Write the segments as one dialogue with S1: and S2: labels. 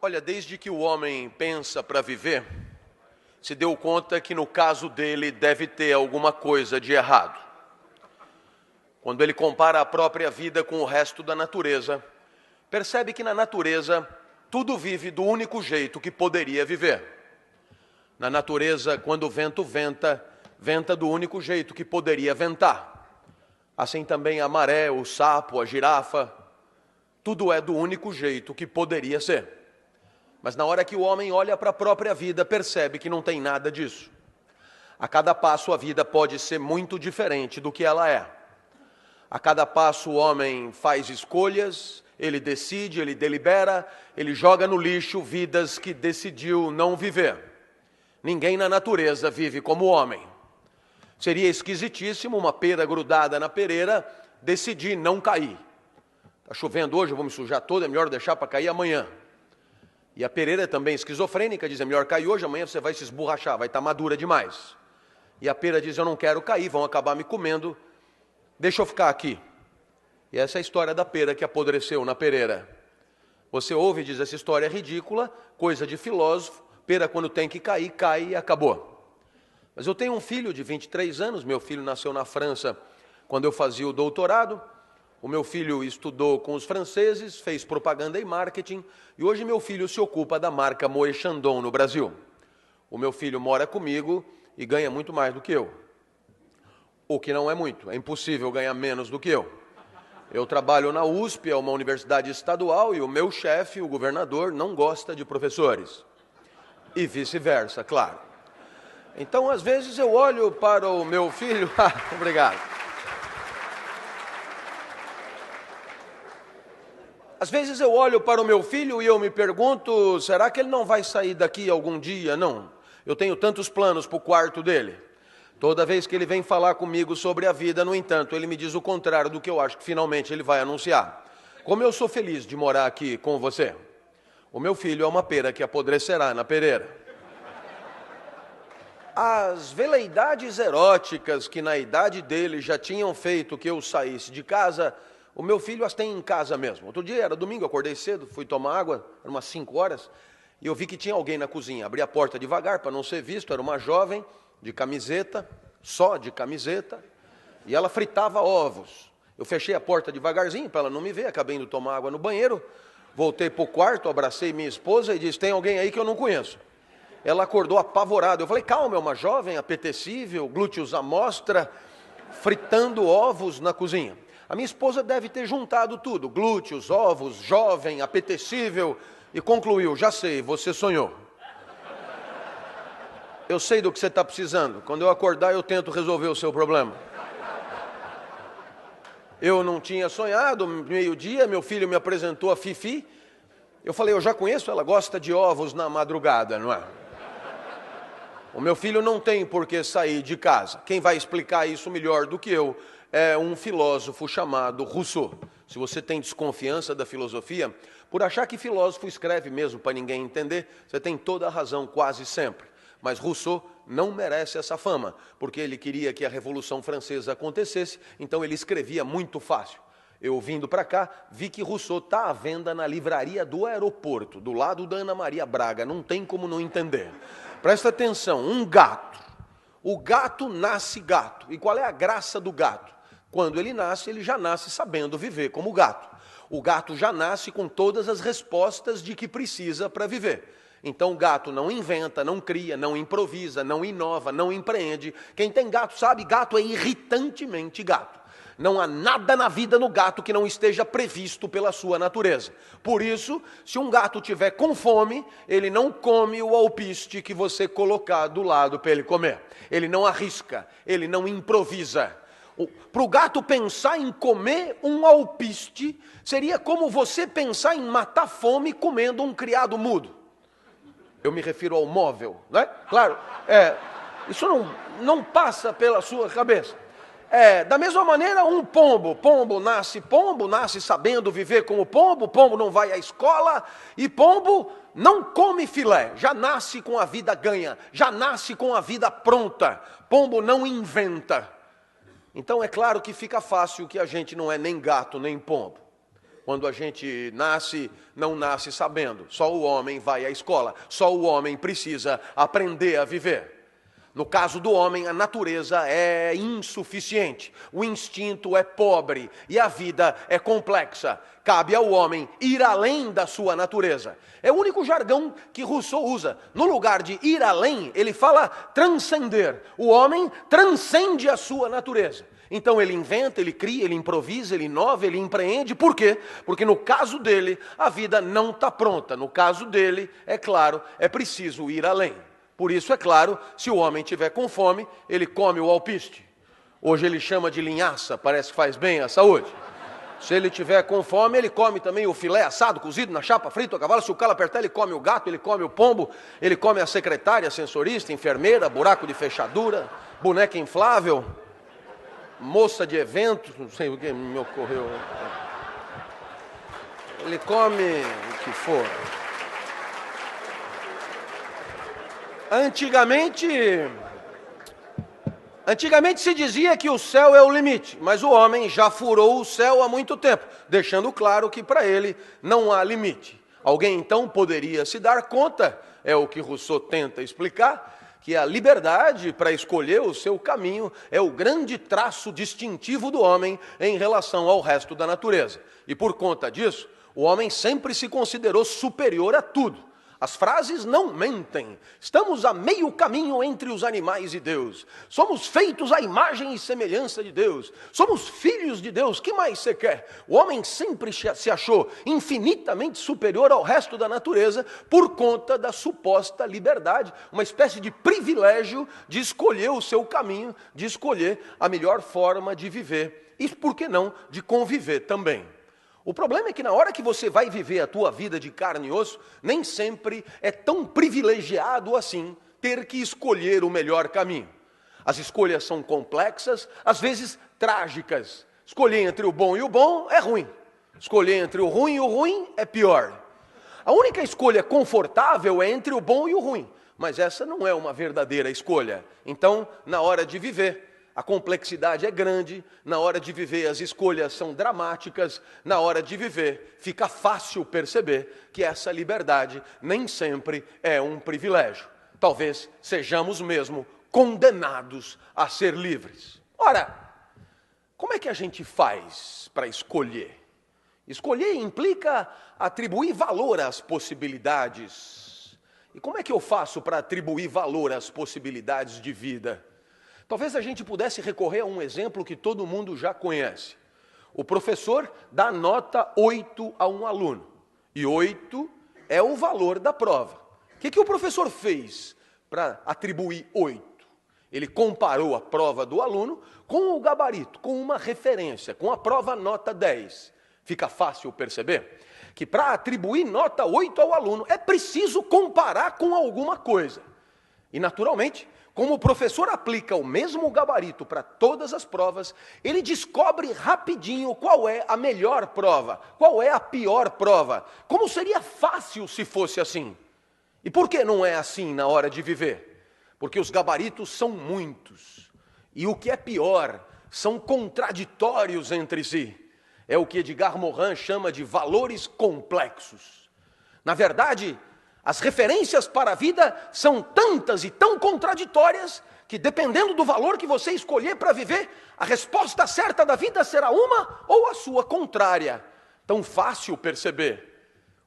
S1: Olha, desde que o homem pensa para viver, se deu conta que no caso dele deve ter alguma coisa de errado. Quando ele compara a própria vida com o resto da natureza, percebe que na natureza tudo vive do único jeito que poderia viver. Na natureza, quando o vento venta, venta do único jeito que poderia ventar. Assim também a maré, o sapo, a girafa, tudo é do único jeito que poderia ser. Mas na hora que o homem olha para a própria vida, percebe que não tem nada disso. A cada passo a vida pode ser muito diferente do que ela é. A cada passo o homem faz escolhas, ele decide, ele delibera, ele joga no lixo vidas que decidiu não viver. Ninguém na natureza vive como o homem. Seria esquisitíssimo uma pera grudada na pereira decidir não cair. Está chovendo hoje, eu vou me sujar todo, é melhor deixar para cair amanhã. E a pereira é também esquizofrênica, diz, é melhor cair hoje, amanhã você vai se esborrachar, vai estar madura demais. E a pera diz, eu não quero cair, vão acabar me comendo, deixa eu ficar aqui. E essa é a história da pera que apodreceu na pereira. Você ouve e diz, essa história é ridícula, coisa de filósofo, pera quando tem que cair, cai e acabou. Mas eu tenho um filho de 23 anos, meu filho nasceu na França quando eu fazia o doutorado. O meu filho estudou com os franceses, fez propaganda e marketing, e hoje meu filho se ocupa da marca Moët Chandon no Brasil. O meu filho mora comigo e ganha muito mais do que eu. O que não é muito, é impossível ganhar menos do que eu. Eu trabalho na USP, é uma universidade estadual, e o meu chefe, o governador, não gosta de professores. E vice-versa, claro. Então, às vezes, eu olho para o meu filho... Obrigado. Às vezes eu olho para o meu filho e eu me pergunto, será que ele não vai sair daqui algum dia? Não. Eu tenho tantos planos para o quarto dele. Toda vez que ele vem falar comigo sobre a vida, no entanto, ele me diz o contrário do que eu acho que finalmente ele vai anunciar. Como eu sou feliz de morar aqui com você. O meu filho é uma pera que apodrecerá na pereira. As veleidades eróticas que na idade dele já tinham feito que eu saísse de casa, o meu filho as tem em casa mesmo. Outro dia, era domingo, eu acordei cedo, fui tomar água, eram umas 5 horas, e eu vi que tinha alguém na cozinha. Abri a porta devagar para não ser visto, era uma jovem de camiseta, só de camiseta, e ela fritava ovos. Eu fechei a porta devagarzinho para ela não me ver, acabei indo tomar água no banheiro, voltei para o quarto, abracei minha esposa e disse, tem alguém aí que eu não conheço. Ela acordou apavorada. Eu falei, calma, é uma jovem apetecível, glúteos à mostra, fritando ovos na cozinha. A minha esposa deve ter juntado tudo, glúteos, ovos, jovem, apetecível, e concluiu, já sei, você sonhou. Eu sei do que você está precisando, quando eu acordar eu tento resolver o seu problema. Eu não tinha sonhado, meio-dia, meu filho me apresentou a Fifi, eu falei, eu já conheço, ela gosta de ovos na madrugada, não é? O meu filho não tem por que sair de casa, quem vai explicar isso melhor do que eu é um filósofo chamado Rousseau. Se você tem desconfiança da filosofia, por achar que filósofo escreve mesmo para ninguém entender, você tem toda a razão quase sempre. Mas Rousseau não merece essa fama, porque ele queria que a Revolução Francesa acontecesse, então ele escrevia muito fácil. Eu vindo para cá, vi que Rousseau está à venda na livraria do aeroporto, do lado da Ana Maria Braga, não tem como não entender. Presta atenção, um gato. O gato nasce gato. E qual é a graça do gato? Quando ele nasce, ele já nasce sabendo viver como gato. O gato já nasce com todas as respostas de que precisa para viver. Então o gato não inventa, não cria, não improvisa, não inova, não empreende. Quem tem gato sabe, gato é irritantemente gato. Não há nada na vida no gato que não esteja previsto pela sua natureza. Por isso, se um gato tiver com fome, ele não come o alpiste que você colocar do lado para ele comer. Ele não arrisca, ele não improvisa. Para o gato pensar em comer um alpiste, seria como você pensar em matar fome comendo um criado mudo. Eu me refiro ao móvel, não é? Claro, isso não passa pela sua cabeça. Da mesma maneira, um pombo nasce sabendo viver como pombo não vai à escola, e pombo não come filé, já nasce com a vida ganha, já nasce com a vida pronta. Pombo não inventa. Então é claro que fica fácil que a gente não é nem gato nem pombo. Quando a gente nasce, não nasce sabendo. Só o homem vai à escola. Só o homem precisa aprender a viver. No caso do homem, a natureza é insuficiente, o instinto é pobre e a vida é complexa. Cabe ao homem ir além da sua natureza. É o único jargão que Rousseau usa. No lugar de ir além, ele fala transcender. O homem transcende a sua natureza. Então ele inventa, ele cria, ele improvisa, ele inova, ele empreende. Por quê? Porque no caso dele, a vida não está pronta. No caso dele, é claro, é preciso ir além. Por isso, é claro, se o homem tiver com fome, ele come o alpiste. Hoje ele chama de linhaça, parece que faz bem à saúde. Se ele tiver com fome, ele come também o filé assado, cozido na chapa, frito a cavalo. Se o calo apertar, ele come o gato, ele come o pombo, ele come a secretária, sensorista, enfermeira, buraco de fechadura, boneca inflável, moça de evento, não sei o que me ocorreu. Ele come o que for. Antigamente se dizia que o céu é o limite, mas o homem já furou o céu há muito tempo, deixando claro que para ele não há limite. Alguém então poderia se dar conta, é o que Rousseau tenta explicar, que a liberdade para escolher o seu caminho é o grande traço distintivo do homem em relação ao resto da natureza. E por conta disso, o homem sempre se considerou superior a tudo. As frases não mentem. Estamos a meio caminho entre os animais e Deus. Somos feitos à imagem e semelhança de Deus. Somos filhos de Deus. Que mais você quer? O homem sempre se achou infinitamente superior ao resto da natureza por conta da suposta liberdade, uma espécie de privilégio de escolher o seu caminho, de escolher a melhor forma de viver e, por que não, de conviver também. O problema é que na hora que você vai viver a tua vida de carne e osso, nem sempre é tão privilegiado assim ter que escolher o melhor caminho. As escolhas são complexas, às vezes trágicas. Escolher entre o bom e o bom é ruim. Escolher entre o ruim e o ruim é pior. A única escolha confortável é entre o bom e o ruim, mas essa não é uma verdadeira escolha. Então, na hora de viver, a complexidade é grande, na hora de viver as escolhas são dramáticas, na hora de viver fica fácil perceber que essa liberdade nem sempre é um privilégio. Talvez sejamos mesmo condenados a ser livres. Ora, como é que a gente faz para escolher? Escolher implica atribuir valor às possibilidades. E como é que eu faço para atribuir valor às possibilidades de vida? Talvez a gente pudesse recorrer a um exemplo que todo mundo já conhece. O professor dá nota 8 a um aluno. E 8 é o valor da prova. O que o professor fez para atribuir 8? Ele comparou a prova do aluno com o gabarito, com uma referência, com a prova nota 10. Fica fácil perceber que para atribuir nota 8 ao aluno é preciso comparar com alguma coisa. E naturalmente, como o professor aplica o mesmo gabarito para todas as provas, ele descobre rapidinho qual é a melhor prova, qual é a pior prova. Como seria fácil se fosse assim? E por que não é assim na hora de viver? Porque os gabaritos são muitos. E o que é pior, são contraditórios entre si. É o que Edgar Morin chama de valores complexos. Na verdade, as referências para a vida são tantas e tão contraditórias que, dependendo do valor que você escolher para viver, a resposta certa da vida será uma ou a sua contrária. Tão fácil perceber.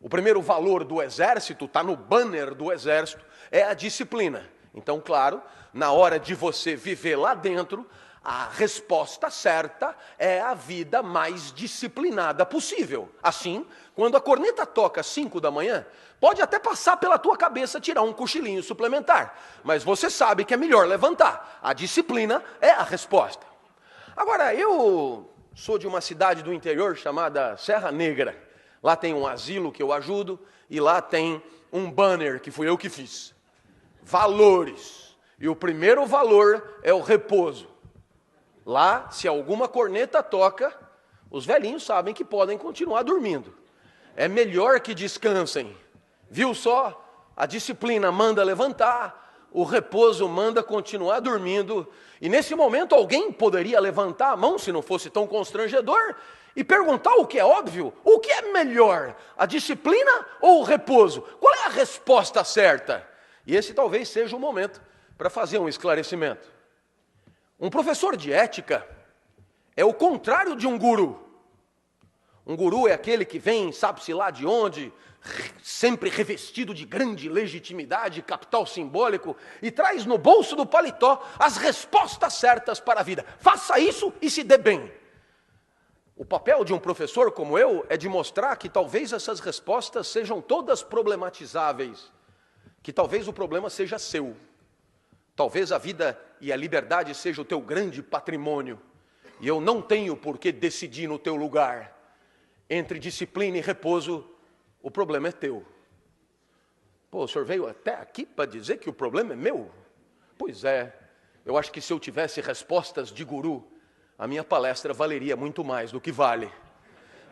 S1: O primeiro valor do exército, está no banner do exército, é a disciplina. Então, claro, na hora de você viver lá dentro, a resposta certa é a vida mais disciplinada possível. Assim, quando a corneta toca às 5 da manhã, pode até passar pela tua cabeça tirar um cochilinho suplementar, mas você sabe que é melhor levantar. A disciplina é a resposta. Agora, eu sou de uma cidade do interior chamada Serra Negra. Lá tem um asilo que eu ajudo e lá tem um banner que fui eu que fiz. Valores. E o primeiro valor é o repouso. Lá, se alguma corneta toca, os velhinhos sabem que podem continuar dormindo. É melhor que descansem. Viu só? A disciplina manda levantar, o repouso manda continuar dormindo. E nesse momento alguém poderia levantar a mão, se não fosse tão constrangedor, e perguntar o que é óbvio: o que é melhor, a disciplina ou o repouso? Qual é a resposta certa? E esse talvez seja o momento para fazer um esclarecimento. Um professor de ética é o contrário de um guru. Um guru é aquele que vem, sabe-se lá de onde, sempre revestido de grande legitimidade, capital simbólico, e traz no bolso do paletó as respostas certas para a vida. Faça isso e se dê bem. O papel de um professor como eu é de mostrar que talvez essas respostas sejam todas problematizáveis, que talvez o problema seja seu. Talvez a vida e a liberdade seja o teu grande patrimônio, e eu não tenho por que decidir no teu lugar. Entre disciplina e repouso, o problema é teu. Pô, o senhor veio até aqui para dizer que o problema é meu? Pois é, eu acho que se eu tivesse respostas de guru, a minha palestra valeria muito mais do que vale.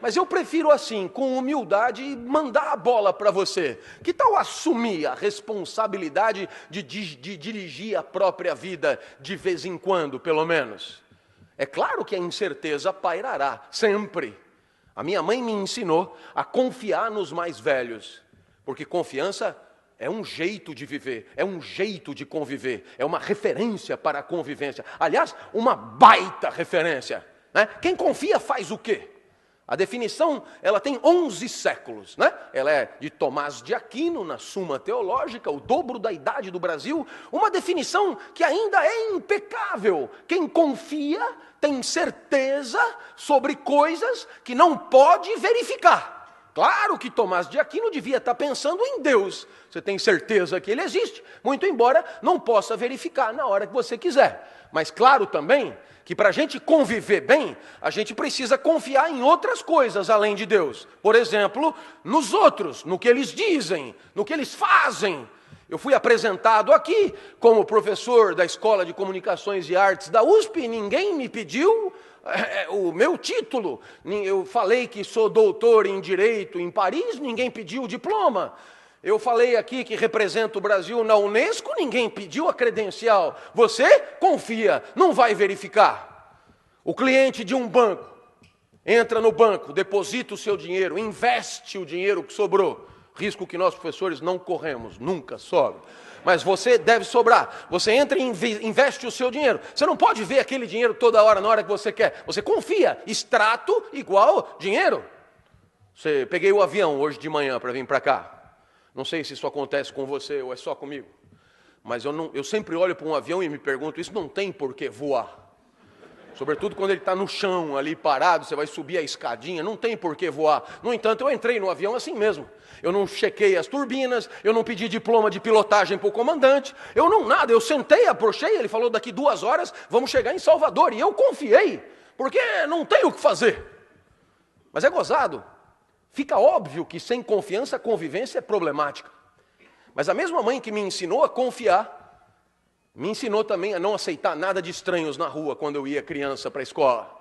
S1: Mas eu prefiro assim, com humildade, mandar a bola para você. Que tal assumir a responsabilidade de dirigir a própria vida de vez em quando, pelo menos? É claro que a incerteza pairará, sempre. A minha mãe me ensinou a confiar nos mais velhos, porque confiança é um jeito de viver, é um jeito de conviver, é uma referência para a convivência. Aliás, uma baita referência, né? Quem confia faz o quê? A definição, ela tem 11 séculos, né? Ela é de Tomás de Aquino, na Suma Teológica, o dobro da idade do Brasil, uma definição que ainda é impecável. Quem confia tem certeza sobre coisas que não pode verificar. Claro que Tomás de Aquino devia estar pensando em Deus. Você tem certeza que ele existe, muito embora não possa verificar na hora que você quiser. Mas claro também que para a gente conviver bem, a gente precisa confiar em outras coisas além de Deus. Por exemplo, nos outros, no que eles dizem, no que eles fazem. Eu fui apresentado aqui como professor da Escola de Comunicações e Artes da USP e ninguém me pediu o meu título. Eu falei que sou doutor em Direito em Paris, ninguém pediu o diploma. Eu falei aqui que represento o Brasil na Unesco, ninguém pediu a credencial. Você confia, não vai verificar. O cliente de um banco entra no banco, deposita o seu dinheiro, investe o dinheiro que sobrou. Risco que nós professores não corremos, nunca sobra. Mas você deve sobrar. Você entra e investe o seu dinheiro. Você não pode ver aquele dinheiro toda hora, na hora que você quer. Você confia, extrato igual dinheiro. Peguei o avião hoje de manhã para vir para cá. Não sei se isso acontece com você ou é só comigo, mas eu sempre olho para um avião e me pergunto, isso não tem por que voar. Sobretudo quando ele está no chão ali parado, você vai subir a escadinha, não tem por que voar. No entanto, eu entrei no avião assim mesmo. Eu não chequei as turbinas, eu não pedi diploma de pilotagem para o comandante, eu sentei, abrochei, ele falou daqui 2 horas, vamos chegar em Salvador. E eu confiei, porque não tem o que fazer. Mas é gozado. Fica óbvio que sem confiança a convivência é problemática. Mas a mesma mãe que me ensinou a confiar, me ensinou também a não aceitar nada de estranhos na rua quando eu ia criança para a escola.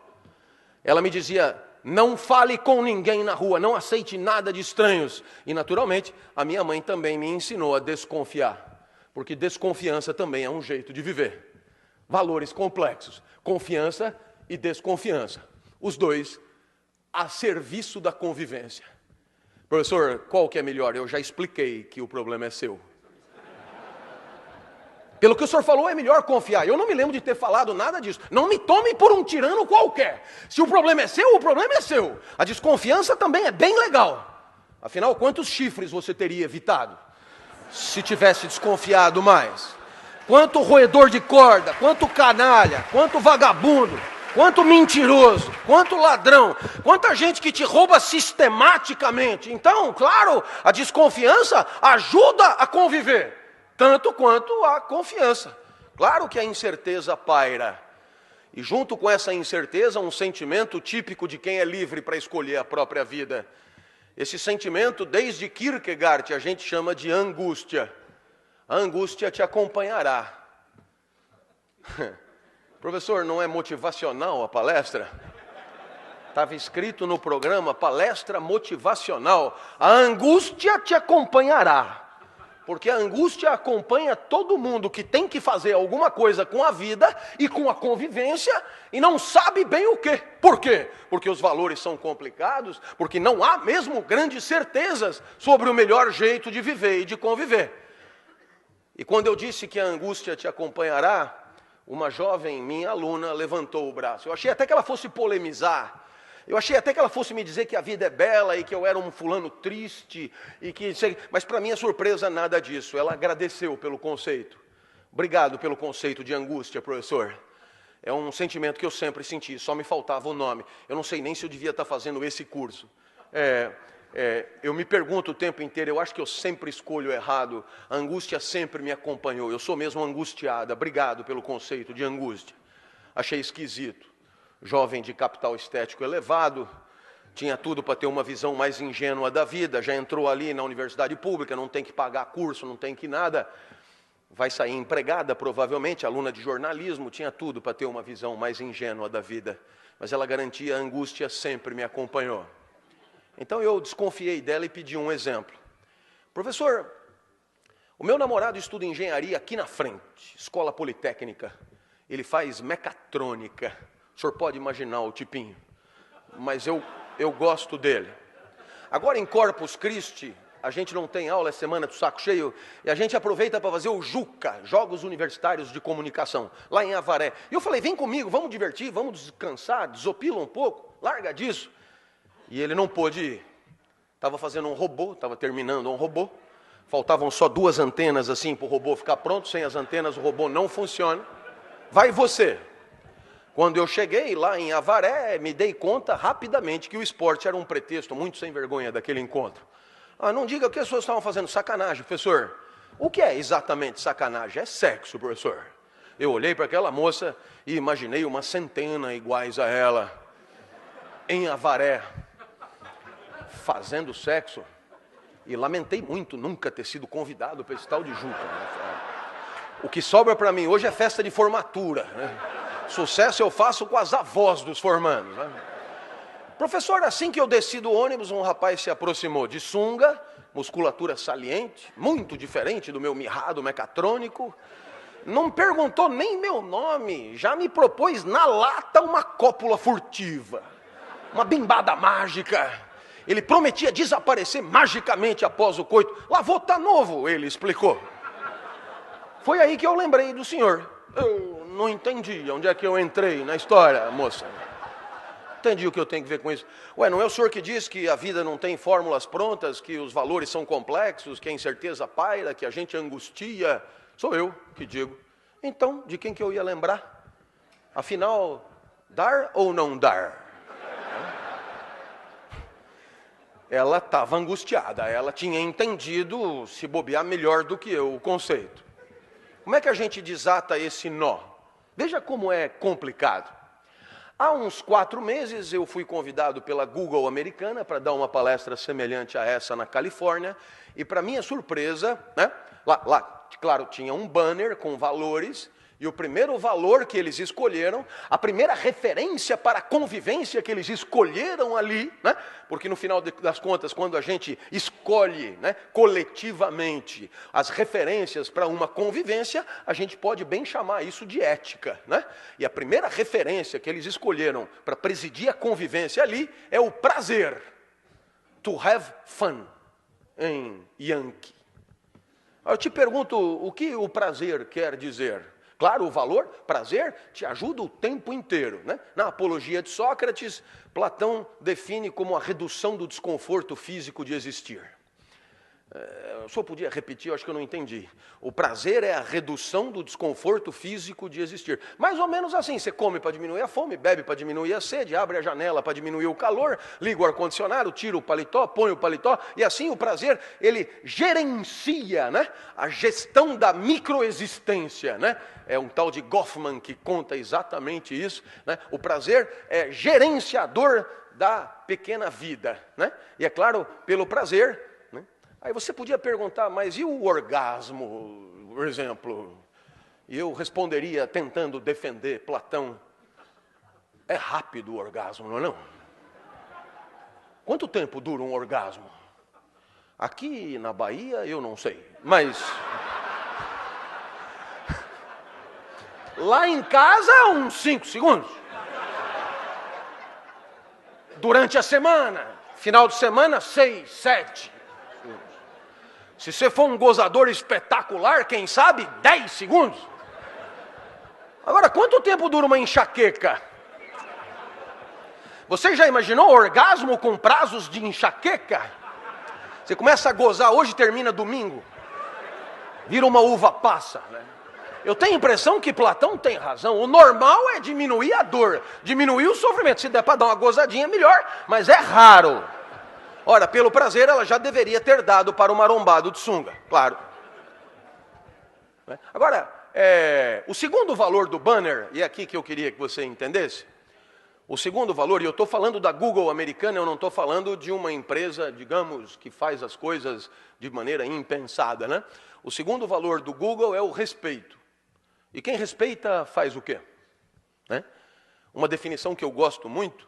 S1: Ela me dizia, não fale com ninguém na rua, não aceite nada de estranhos. E naturalmente, a minha mãe também me ensinou a desconfiar. Porque desconfiança também é um jeito de viver. Valores complexos, confiança e desconfiança. Os dois a serviço da convivência. Professor, qual que é melhor? Eu já expliquei que o problema é seu. Pelo que o senhor falou, é melhor confiar. Eu não me lembro de ter falado nada disso. Não me tome por um tirano qualquer. Se o problema é seu, o problema é seu. A desconfiança também é bem legal. Afinal, quantos chifres você teria evitado se tivesse desconfiado mais? Quanto roedor de corda, quanto canalha, quanto vagabundo, quanto mentiroso, quanto ladrão, quanta gente que te rouba sistematicamente. Então, claro, a desconfiança ajuda a conviver, tanto quanto a confiança. Claro que a incerteza paira. E junto com essa incerteza, um sentimento típico de quem é livre para escolher a própria vida. Esse sentimento, desde Kierkegaard, a gente chama de angústia. A angústia te acompanhará. Professor, não é motivacional a palestra? Estava escrito no programa, palestra motivacional. A angústia te acompanhará. Porque a angústia acompanha todo mundo que tem que fazer alguma coisa com a vida e com a convivência e não sabe bem o quê. Por quê? Porque os valores são complicados, porque não há mesmo grandes certezas sobre o melhor jeito de viver e de conviver. E quando eu disse que a angústia te acompanhará, uma jovem, minha aluna, levantou o braço. Eu achei até que ela fosse polemizar. Eu achei até que ela fosse me dizer que a vida é bela e que eu era um fulano triste, mas para minha surpresa nada disso. Ela agradeceu pelo conceito. Obrigado pelo conceito de angústia, professor. É um sentimento que eu sempre senti, só me faltava o nome. Eu não sei nem se eu devia estar fazendo esse curso. Eu me pergunto o tempo inteiro, eu acho que eu sempre escolho errado. A angústia sempre me acompanhou, eu sou mesmo angustiada. Obrigado pelo conceito de angústia. Achei esquisito. Jovem de capital estético elevado, tinha tudo para ter uma visão mais ingênua da vida, já entrou ali na universidade pública, não tem que pagar curso, não tem que nada, vai sair empregada provavelmente, aluna de jornalismo, tinha tudo para ter uma visão mais ingênua da vida, mas ela garantia a angústia sempre me acompanhou. Então eu desconfiei dela e pedi um exemplo. Professor, o meu namorado estuda engenharia aqui na frente, escola politécnica, ele faz mecatrônica. O senhor pode imaginar o tipinho, mas eu gosto dele. Agora em Corpus Christi, a gente não tem aula, é semana do saco cheio, e a gente aproveita para fazer o JUCA, Jogos Universitários de Comunicação, lá em Avaré. E eu falei, vem comigo, vamos divertir, vamos descansar, desopila um pouco, larga disso. E ele não pôde ir. Estava fazendo um robô, estava terminando um robô, faltavam só 2 antenas assim para o robô ficar pronto, sem as antenas o robô não funciona. Vai você. Quando eu cheguei lá em Avaré, me dei conta rapidamente que o esporte era um pretexto muito sem vergonha daquele encontro. Não diga o que as pessoas estavam fazendo, sacanagem, professor. O que é exatamente sacanagem? É sexo, professor. Eu olhei para aquela moça e imaginei uma centena iguais a ela, em Avaré, fazendo sexo. E lamentei muito nunca ter sido convidado para esse tal de JUCA. O que sobra para mim hoje é festa de formatura, né? Sucesso eu faço com as avós dos formandos, né? Professor, assim que eu desci do ônibus, um rapaz se aproximou de sunga, musculatura saliente, muito diferente do meu mirrado mecatrônico. Não perguntou nem meu nome, já me propôs na lata uma cópula furtiva, uma bimbada mágica. Ele prometia desaparecer magicamente após o coito. Lavou tá novo, ele explicou. Foi aí que eu lembrei do senhor. Eu não entendi onde é que eu entrei na história, moça. Entendi o que eu tenho que ver com isso. Ué, não é o senhor que diz que a vida não tem fórmulas prontas, que os valores são complexos, que a incerteza paira, que a gente angustia? Sou eu que digo. Então, de quem que eu ia lembrar? Afinal, dar ou não dar? Ela estava angustiada, ela tinha entendido, se bobear melhor do que eu, o conceito. Como é que a gente desata esse nó? Veja como é complicado. Há uns 4 meses eu fui convidado pela Google americana para dar uma palestra semelhante a essa na Califórnia, e para minha surpresa, né, lá, claro, tinha um banner com valores, e o primeiro valor que eles escolheram, a primeira referência para a convivência que eles escolheram ali, né? Porque no final das contas, quando a gente escolhe, né, coletivamente as referências para uma convivência, a gente pode bem chamar isso de ética, né? E a primeira referência que eles escolheram para presidir a convivência ali é o prazer. To have fun, em Yankee. Eu te pergunto, o que o prazer quer dizer? Claro, o valor, prazer, te ajuda o tempo inteiro, né? Na Apologia de Sócrates, Platão define como a redução do desconforto físico de existir. O senhor podia repetir? Eu acho que eu não entendi. O prazer é a redução do desconforto físico de existir. Mais ou menos assim, você come para diminuir a fome, bebe para diminuir a sede, abre a janela para diminuir o calor, liga o ar-condicionado, tira o paletó, põe o paletó, e assim o prazer, ele gerencia, né, a gestão da microexistência, né? É um tal de Goffman que conta exatamente isso, né? O prazer é gerenciador da pequena vida, né? E é claro, pelo prazer. Aí você podia perguntar, mas e o orgasmo, por exemplo? E eu responderia, tentando defender Platão, é rápido o orgasmo, não é não? Quanto tempo dura um orgasmo? Aqui na Bahia eu não sei, mas lá em casa uns 5 segundos. Durante a semana, final de semana, 6, 7. Se você for um gozador espetacular, quem sabe 10 segundos. Agora, quanto tempo dura uma enxaqueca? Você já imaginou orgasmo com prazos de enxaqueca? Você começa a gozar hoje e termina domingo. Vira uma uva passa, né? Eu tenho a impressão que Platão tem razão. O normal é diminuir a dor, diminuir o sofrimento. Se der para dar uma gozadinha, melhor, mas é raro. Ora, pelo prazer, ela já deveria ter dado para o marombado de sunga, claro. Agora, o segundo valor do banner, e é aqui que eu queria que você entendesse, o segundo valor, e eu estou falando da Google americana, eu não estou falando de uma empresa, digamos, que faz as coisas de maneira impensada, né? O segundo valor do Google é o respeito. E quem respeita faz o quê? Né? Uma definição que eu gosto muito,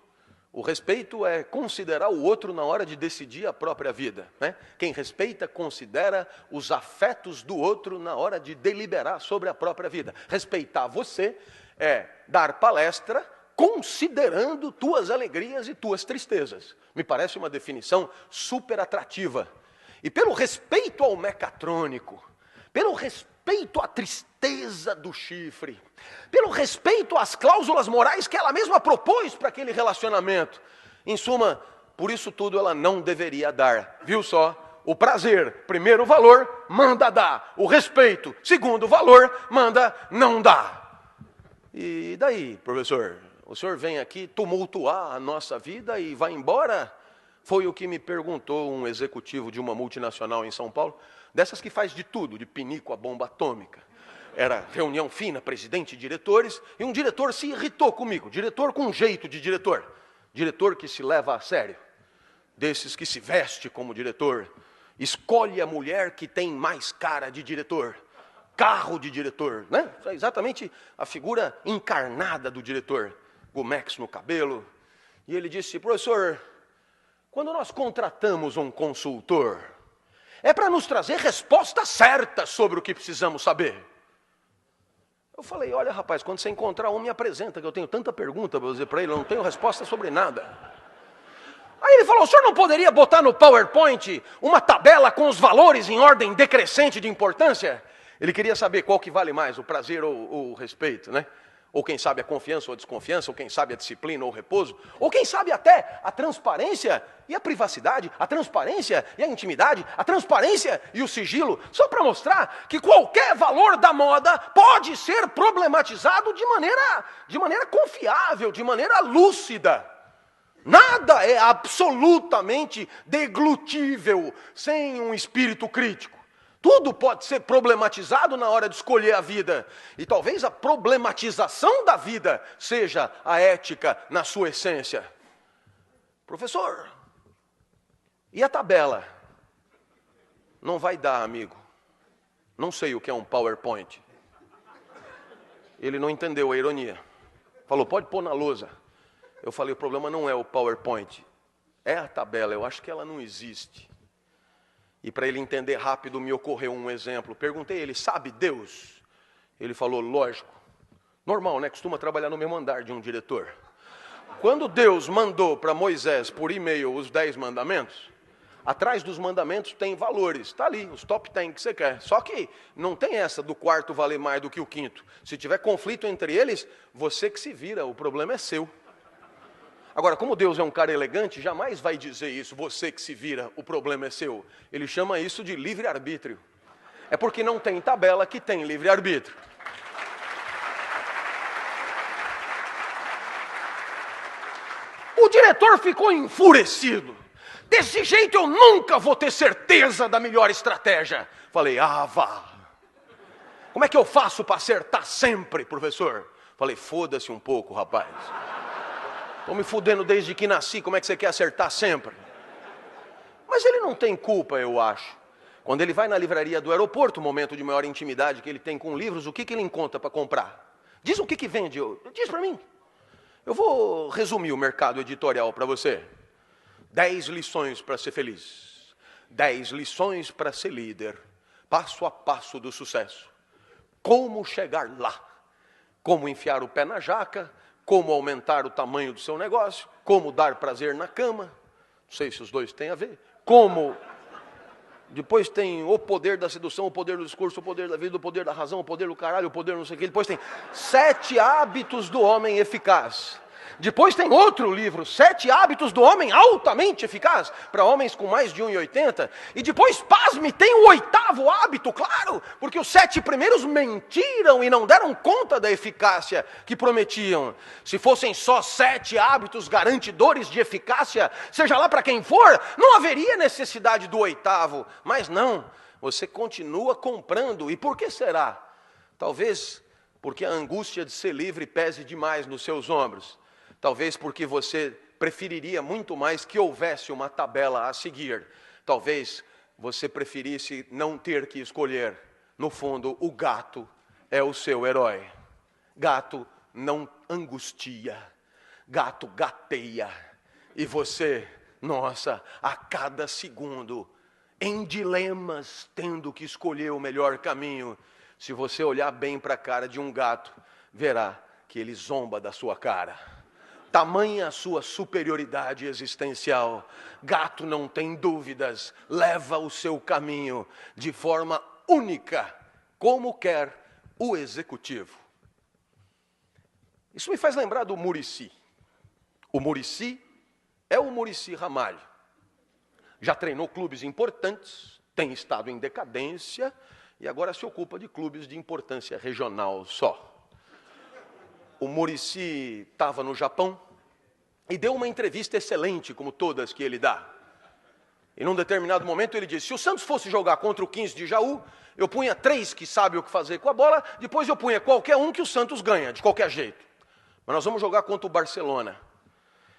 S1: o respeito é considerar o outro na hora de decidir a própria vida. Né? Quem respeita considera os afetos do outro na hora de deliberar sobre a própria vida. Respeitar você é dar palestra considerando tuas alegrias e tuas tristezas. Me parece uma definição super atrativa. E pelo respeito ao mecatrônico, pelo respeito à tristeza do chifre, pelo respeito às cláusulas morais que ela mesma propôs para aquele relacionamento. Em suma, por isso tudo ela não deveria dar. Viu só? O prazer, primeiro valor, manda dar. O respeito, segundo valor, manda não dar. E daí, professor? O senhor vem aqui tumultuar a nossa vida e vai embora? Foi o que me perguntou um executivo de uma multinacional em São Paulo, dessas que faz de tudo, de pinico a bomba atômica. Era reunião fina, presidente e diretores, e um diretor se irritou comigo, diretor com jeito de diretor que se leva a sério, desses que se veste como diretor, escolhe a mulher que tem mais cara de diretor, carro de diretor, né? É exatamente a figura encarnada do diretor, Gomex no cabelo. E ele disse: professor, quando nós contratamos um consultor, é para nos trazer respostas certas sobre o que precisamos saber. Eu falei: olha, rapaz, quando você encontrar um, me apresenta, que eu tenho tanta pergunta para dizer para ele, eu não tenho resposta sobre nada. Aí ele falou: o senhor não poderia botar no PowerPoint uma tabela com os valores em ordem decrescente de importância? Ele queria saber qual que vale mais, o prazer ou o respeito, né? Ou quem sabe a confiança ou a desconfiança, ou quem sabe a disciplina ou o repouso, ou quem sabe até a transparência e a privacidade, a transparência e a intimidade, a transparência e o sigilo, só para mostrar que qualquer valor da moda pode ser problematizado de maneira confiável, de maneira lúcida. Nada é absolutamente deglutível sem um espírito crítico. Tudo pode ser problematizado na hora de escolher a vida. E talvez a problematização da vida seja a ética na sua essência. Professor, e a tabela? Não vai dar, amigo. Não sei o que é um PowerPoint. Ele não entendeu a ironia. Falou: pode pôr na lousa. Eu falei: o problema não é o PowerPoint. É a tabela, eu acho que ela não existe. E para ele entender rápido, me ocorreu um exemplo. Perguntei a ele: sabe Deus? Ele falou: lógico. Normal, né? Costuma trabalhar no mesmo andar de um diretor. Quando Deus mandou para Moisés por e-mail os 10 mandamentos, atrás dos mandamentos tem valores. Está ali, os top 10 que você quer. Só que não tem essa do quarto valer mais do que o quinto. Se tiver conflito entre eles, você que se vira, o problema é seu. Agora, como Deus é um cara elegante, jamais vai dizer isso: você que se vira, o problema é seu. Ele chama isso de livre-arbítrio. É porque não tem tabela que tem livre-arbítrio. O diretor ficou enfurecido. Desse jeito eu nunca vou ter certeza da melhor estratégia. Falei: ah, vá. Como é que eu faço para acertar sempre, professor? Falei: foda-se um pouco, rapaz. Estou me fudendo desde que nasci, como é que você quer acertar sempre? Mas ele não tem culpa, eu acho. Quando ele vai na livraria do aeroporto, momento de maior intimidade que ele tem com livros, o que ele encontra para comprar? Diz o que vende, diz para mim. Eu vou resumir o mercado editorial para você. 10 lições para ser feliz. 10 lições para ser líder, passo a passo do sucesso. Como chegar lá? Como enfiar o pé na jaca, como aumentar o tamanho do seu negócio, como dar prazer na cama, não sei se os dois têm a ver, como... Depois tem o poder da sedução, o poder do discurso, o poder da vida, o poder da razão, o poder do caralho, o poder não sei o que. Depois tem 7 hábitos do homem eficaz. Depois tem outro livro, 7 hábitos do homem altamente eficaz, para homens com mais de 1,80. E depois, pasme, tem o 8º hábito, claro, porque os 7 primeiros mentiram e não deram conta da eficácia que prometiam. Se fossem só 7 hábitos garantidores de eficácia, seja lá para quem for, não haveria necessidade do 8º. Mas não, você continua comprando. E por que será? Talvez porque a angústia de ser livre pese demais nos seus ombros. Talvez porque você preferiria muito mais que houvesse uma tabela a seguir. Talvez você preferisse não ter que escolher. No fundo, o gato é o seu herói. Gato não angustia. Gato gateia. E você, nossa, a cada segundo, em dilemas, tendo que escolher o melhor caminho. Se você olhar bem para a cara de um gato, verá que ele zomba da sua cara. Tamanha a sua superioridade existencial. Gato não tem dúvidas, leva o seu caminho de forma única, como quer o executivo. Isso me faz lembrar do Muricy. O Muricy é o Muricy Ramalho. Já treinou clubes importantes, tem estado em decadência e agora se ocupa de clubes de importância regional só. O Muricy estava no Japão e deu uma entrevista excelente, como todas que ele dá. E num determinado momento ele disse, se o Santos fosse jogar contra o 15 de Jaú, eu punha 3 que sabem o que fazer com a bola, depois eu punha qualquer um que o Santos ganha, de qualquer jeito. Mas nós vamos jogar contra o Barcelona.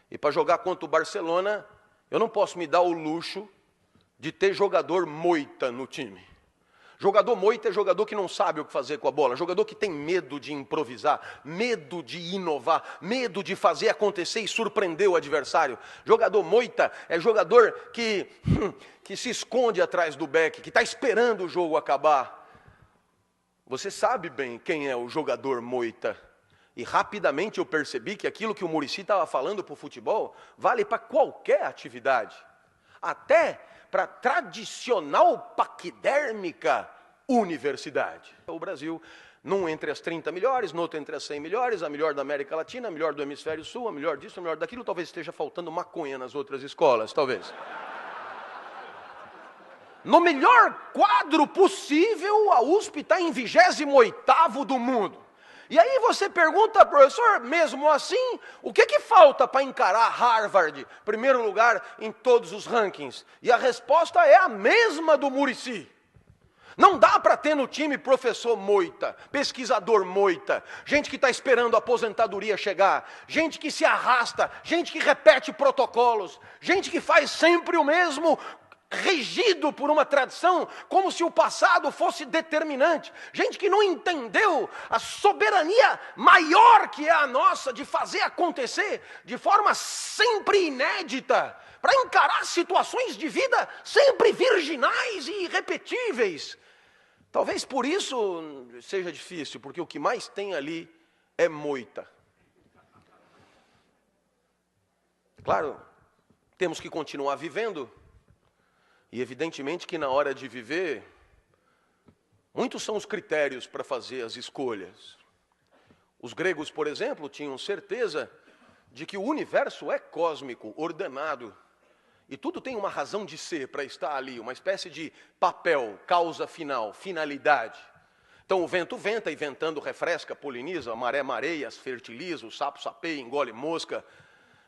S1: E para jogar contra o Barcelona, eu não posso me dar o luxo de ter jogador moita no time. Jogador moita é jogador que não sabe o que fazer com a bola, jogador que tem medo de improvisar, medo de inovar, medo de fazer acontecer e surpreender o adversário. Jogador moita é jogador que se esconde atrás do beck, que está esperando o jogo acabar. Você sabe bem quem é o jogador moita. E rapidamente eu percebi que aquilo que o Muricy estava falando para o futebol vale para qualquer atividade. Até para a tradicional paquidérmica universidade. O Brasil, num entre as 30 melhores, no outro entre as 100 melhores, a melhor da América Latina, a melhor do Hemisfério Sul, a melhor disso, a melhor daquilo, talvez esteja faltando maconha nas outras escolas, talvez. No melhor quadro possível, a USP está em 28º do mundo. E aí você pergunta, professor, mesmo assim, o que falta para encarar Harvard, primeiro lugar em todos os rankings? E a resposta é a mesma do Muricy. Não dá para ter no time professor moita, pesquisador moita, gente que está esperando a aposentadoria chegar, gente que se arrasta, gente que repete protocolos, gente que faz sempre o mesmo, regido por uma tradição, como se o passado fosse determinante. Gente que não entendeu a soberania maior que é a nossa de fazer acontecer de forma sempre inédita, para encarar situações de vida sempre virginais e irrepetíveis. Talvez por isso seja difícil, porque o que mais tem ali é moita. Claro, temos que continuar vivendo. E evidentemente que na hora de viver, muitos são os critérios para fazer as escolhas. Os gregos, por exemplo, tinham certeza de que o universo é cósmico, ordenado. E tudo tem uma razão de ser para estar ali, uma espécie de papel, causa final, finalidade. Então o vento venta, e ventando refresca, poliniza, a maré mareia, fertiliza, o sapo sapeia, engole mosca.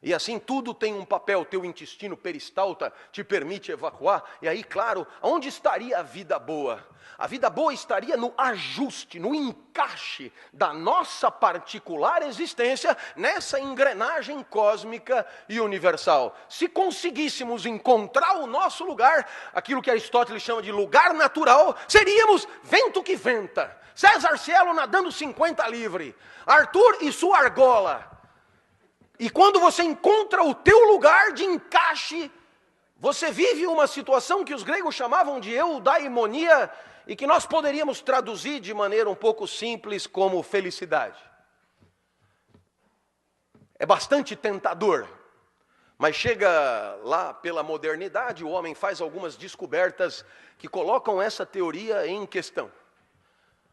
S1: E assim tudo tem um papel, teu intestino peristalta te permite evacuar. E aí, claro, onde estaria a vida boa? A vida boa estaria no ajuste, no encaixe da nossa particular existência nessa engrenagem cósmica e universal. Se conseguíssemos encontrar o nosso lugar, aquilo que Aristóteles chama de lugar natural, seríamos vento que venta. César Cielo nadando 50 livre, Arthur e sua argola. E quando você encontra o teu lugar de encaixe, Você vive uma situação que os gregos chamavam de eudaimonia e que nós poderíamos traduzir de maneira um pouco simples como felicidade. É bastante tentador, mas chega lá pela modernidade, o homem faz algumas descobertas que colocam essa teoria em questão.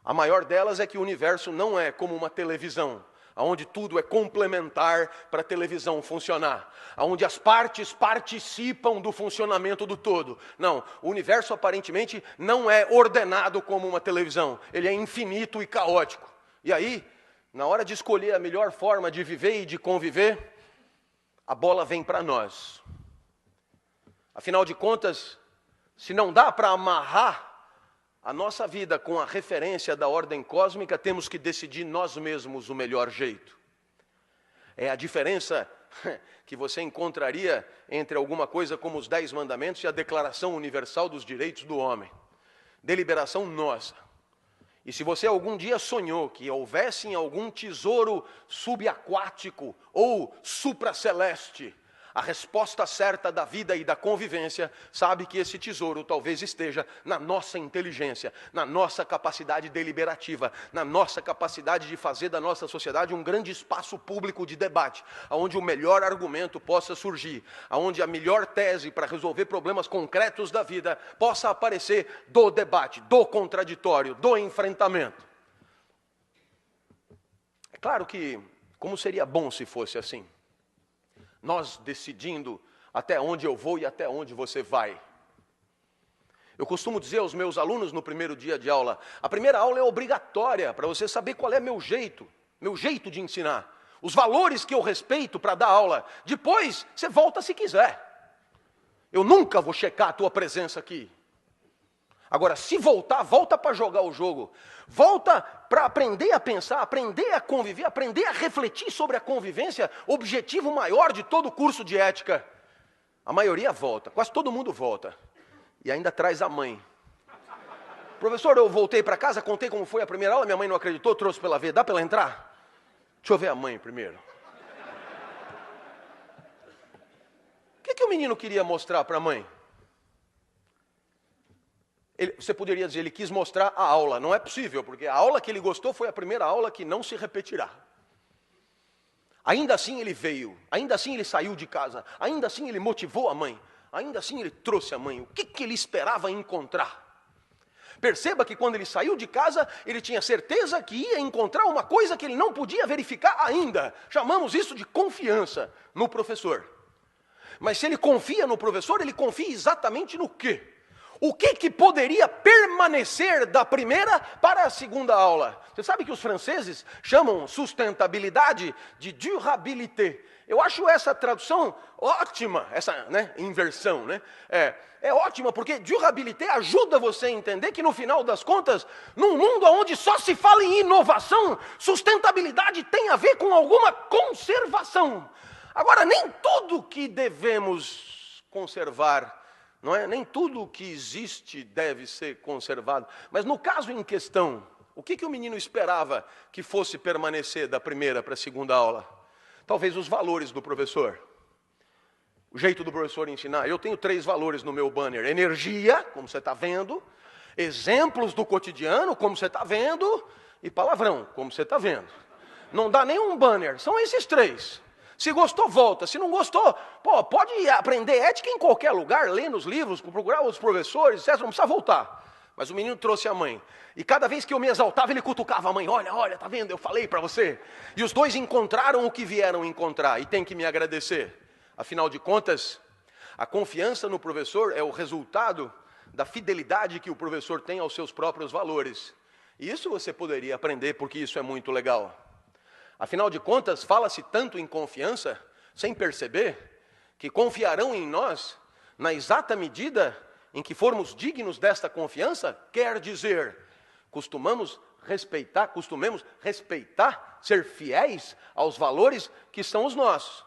S1: A maior delas é que o universo não é como uma televisão, onde tudo é complementar para a televisão funcionar, onde as partes participam do funcionamento do todo. Não, o universo aparentemente não é ordenado como uma televisão, ele é infinito e caótico. E aí, na hora de escolher a melhor forma de viver e de conviver, a bola vem para nós. Afinal de contas, se não dá para amarrar a nossa vida com a referência da ordem cósmica, temos que decidir nós mesmos o melhor jeito. É a diferença que você encontraria entre alguma coisa como os 10 mandamentos e a Declaração Universal dos Direitos do Homem. Deliberação nossa. E se você algum dia sonhou que houvesse algum tesouro subaquático ou supraceleste, a resposta certa da vida e da convivência, sabe que esse tesouro talvez esteja na nossa inteligência, na nossa capacidade deliberativa, na nossa capacidade de fazer da nossa sociedade um grande espaço público de debate, onde o melhor argumento possa surgir, onde a melhor tese para resolver problemas concretos da vida possa aparecer do debate, do contraditório, do enfrentamento. É claro que, como seria bom se fosse assim? Nós decidindo até onde eu vou e até onde você vai. Eu costumo dizer aos meus alunos no primeiro dia de aula, a primeira aula é obrigatória para você saber qual é meu jeito de ensinar, os valores que eu respeito para dar aula. Depois, você volta se quiser. Eu nunca vou checar a tua presença aqui. Agora, se voltar, volta para jogar o jogo. Volta para aprender a pensar, aprender a conviver, aprender a refletir sobre a convivência, objetivo maior de todo o curso de ética. A maioria volta, quase todo mundo volta. E ainda traz a mãe. Professor, eu voltei para casa, contei como foi a primeira aula, minha mãe não acreditou, trouxe para ela ver. Dá para ela entrar? Deixa eu ver a mãe primeiro. O que o menino queria mostrar para a mãe? Você poderia dizer, ele quis mostrar a aula. Não é possível, porque a aula que ele gostou foi a primeira aula que não se repetirá. Ainda assim ele veio, ainda assim ele saiu de casa, ainda assim ele motivou a mãe, ainda assim ele trouxe a mãe. O que ele esperava encontrar? Perceba que quando ele saiu de casa, ele tinha certeza que ia encontrar uma coisa que ele não podia verificar ainda. Chamamos isso de confiança no professor. Mas se ele confia no professor, ele confia exatamente no quê? O que poderia permanecer da primeira para a segunda aula? Você sabe que os franceses chamam sustentabilidade de durabilité. Eu acho essa tradução ótima, essa inversão. É ótima, porque durabilité ajuda você a entender que no final das contas, num mundo onde só se fala em inovação, sustentabilidade tem a ver com alguma conservação. Agora, nem tudo que devemos conservar, nem tudo o que existe deve ser conservado. Mas no caso em questão, o que o menino esperava que fosse permanecer da primeira para a segunda aula? Talvez os valores do professor. O jeito do professor ensinar. Eu tenho 3 valores no meu banner. Energia, como você está vendo. Exemplos do cotidiano, como você está vendo. E palavrão, como você está vendo. Não dá nenhum banner. São esses 3. Se gostou, volta. Se não gostou, pode aprender ética em qualquer lugar, ler nos livros, procurar os professores, etc. Não precisa voltar. Mas o menino trouxe a mãe. E cada vez que eu me exaltava, ele cutucava a mãe. Olha, tá vendo? Eu falei para você. E os dois encontraram o que vieram encontrar. E tem que me agradecer. Afinal de contas, a confiança no professor é o resultado da fidelidade que o professor tem aos seus próprios valores. E isso você poderia aprender, porque isso é muito legal. Afinal de contas, fala-se tanto em confiança, sem perceber, que confiarão em nós na exata medida em que formos dignos desta confiança, quer dizer, costumemos respeitar, ser fiéis aos valores que são os nossos.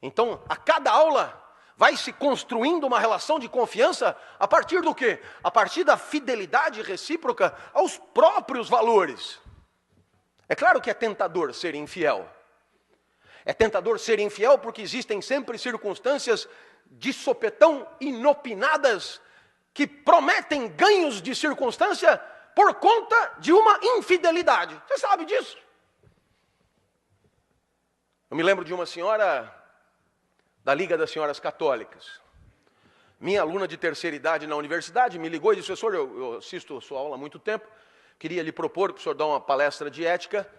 S1: Então, a cada aula, vai se construindo uma relação de confiança a partir do quê? A partir da fidelidade recíproca aos próprios valores. É claro que é tentador ser infiel. É tentador ser infiel porque existem sempre circunstâncias de sopetão, inopinadas, que prometem ganhos de circunstância por conta de uma infidelidade. Você sabe disso? Eu me lembro de uma senhora da Liga das Senhoras Católicas. Minha aluna de terceira idade na universidade me ligou e disse: professor, eu assisto a sua aula há muito tempo, queria lhe propor para o senhor dar uma palestra de ética,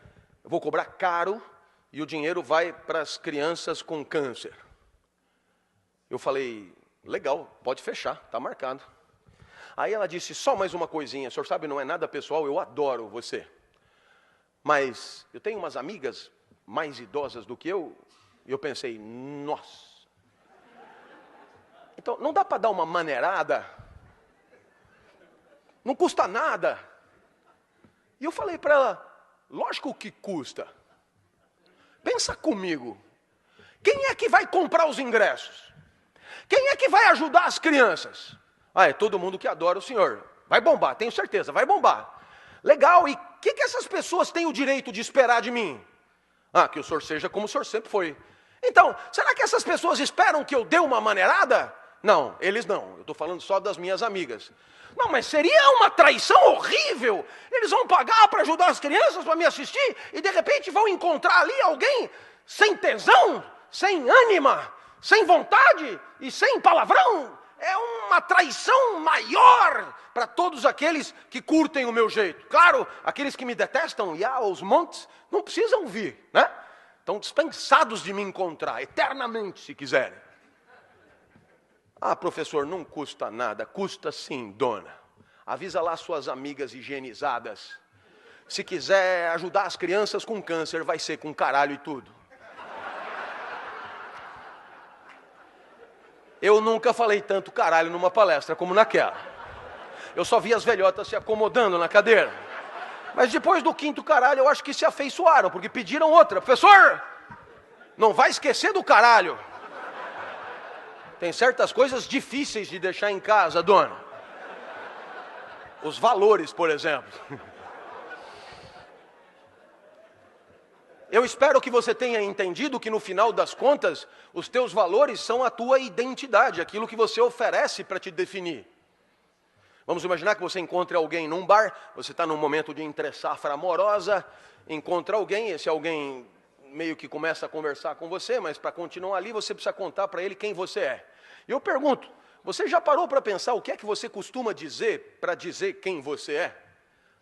S1: eu vou cobrar caro e o dinheiro vai para as crianças com câncer. Eu falei: legal, pode fechar, está marcado. Aí ela disse: só mais uma coisinha, o senhor sabe, não é nada pessoal, eu adoro você. Mas eu tenho umas amigas mais idosas do que eu, e eu pensei: nossa. Então, não dá para dar uma maneirada? Não custa nada. E eu falei para ela: lógico que custa. Pensa comigo. Quem é que vai comprar os ingressos? Quem é que vai ajudar as crianças? Ah, é todo mundo que adora o senhor. Vai bombar, tenho certeza, vai bombar. Legal, e o que essas pessoas têm o direito de esperar de mim? Ah, que o senhor seja como o senhor sempre foi. Então, será que essas pessoas esperam que eu dê uma maneirada? Não, eles não. Eu estou falando só das minhas amigas. Não, mas seria uma traição horrível. Eles vão pagar para ajudar as crianças, para me assistir, e de repente vão encontrar ali alguém sem tesão, sem ânima, sem vontade e sem palavrão. É uma traição maior para todos aqueles que curtem o meu jeito. Claro, aqueles que me detestam, e aos montes, não precisam vir, né? Estão dispensados de me encontrar, eternamente, se quiserem. Ah, professor, não custa nada. Custa sim, dona. Avisa lá suas amigas higienizadas. Se quiser ajudar as crianças com câncer, vai ser com caralho e tudo. Eu nunca falei tanto caralho numa palestra como naquela. Eu só vi as velhotas se acomodando na cadeira. Mas depois do quinto caralho, eu acho que se afeiçoaram, porque pediram outra. Professor, não vai esquecer do caralho. Tem certas coisas difíceis de deixar em casa, dona. Os valores, por exemplo. Eu espero que você tenha entendido que no final das contas, os teus valores são a tua identidade, aquilo que você oferece para te definir. Vamos imaginar que você encontre alguém num bar, você está num momento de entre-safra amorosa, encontra alguém, esse alguém meio que começa a conversar com você, mas para continuar ali você precisa contar para ele quem você é. E eu pergunto, você já parou para pensar o que é que você costuma dizer para dizer quem você é?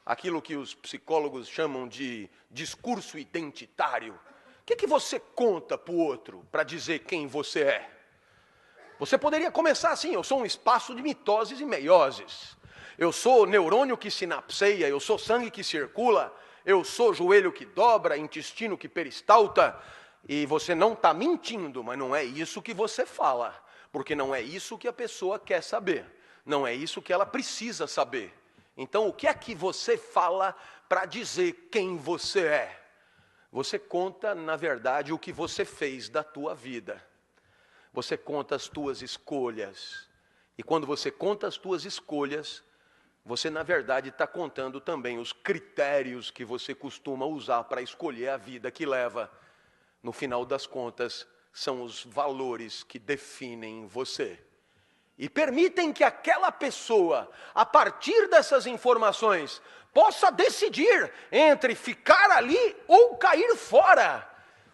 S1: Aquilo que os psicólogos chamam de discurso identitário. O que é que você conta para o outro para dizer quem você é? Você poderia começar assim: eu sou um espaço de mitoses e meioses. Eu sou neurônio que sinapseia, eu sou sangue que circula, eu sou joelho que dobra, intestino que peristalta. E você não está mentindo, mas não é isso que você fala. Porque não é isso que a pessoa quer saber. Não é isso que ela precisa saber. Então, o que é que você fala para dizer quem você é? Você conta, na verdade, o que você fez da tua vida. Você conta as tuas escolhas. E quando você conta as tuas escolhas, você, na verdade, está contando também os critérios que você costuma usar para escolher a vida que leva. No final das contas, são os valores que definem você. E permitem que aquela pessoa, a partir dessas informações, possa decidir entre ficar ali ou cair fora.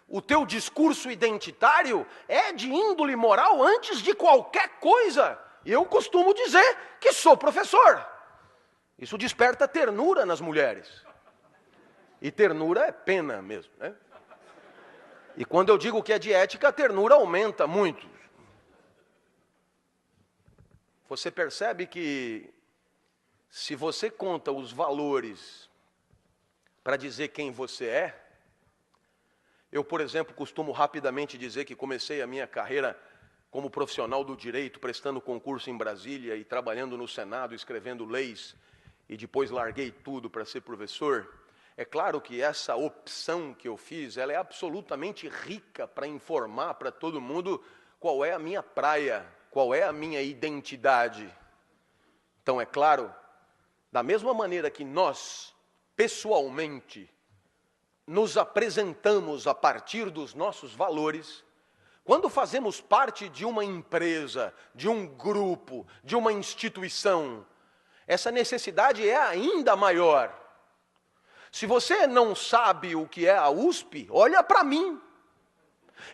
S1: O teu discurso identitário é de índole moral antes de qualquer coisa. Eu costumo dizer que sou professor. Isso desperta ternura nas mulheres. E ternura é pena mesmo, né? E quando eu digo que é de ética, a ternura aumenta muito. Você percebe que se você conta os valores para dizer quem você é, eu, por exemplo, costumo rapidamente dizer que comecei a minha carreira como profissional do direito, prestando concurso em Brasília e trabalhando no Senado, escrevendo leis, e depois larguei tudo para ser professor. É claro que essa opção que eu fiz, ela é absolutamente rica para informar para todo mundo qual é a minha praia, qual é a minha identidade. Então, é claro, da mesma maneira que nós, pessoalmente, nos apresentamos a partir dos nossos valores, Quando fazemos parte de uma empresa, de um grupo, de uma instituição, essa necessidade é ainda maior. Se você não sabe o que é a USP, olha para mim.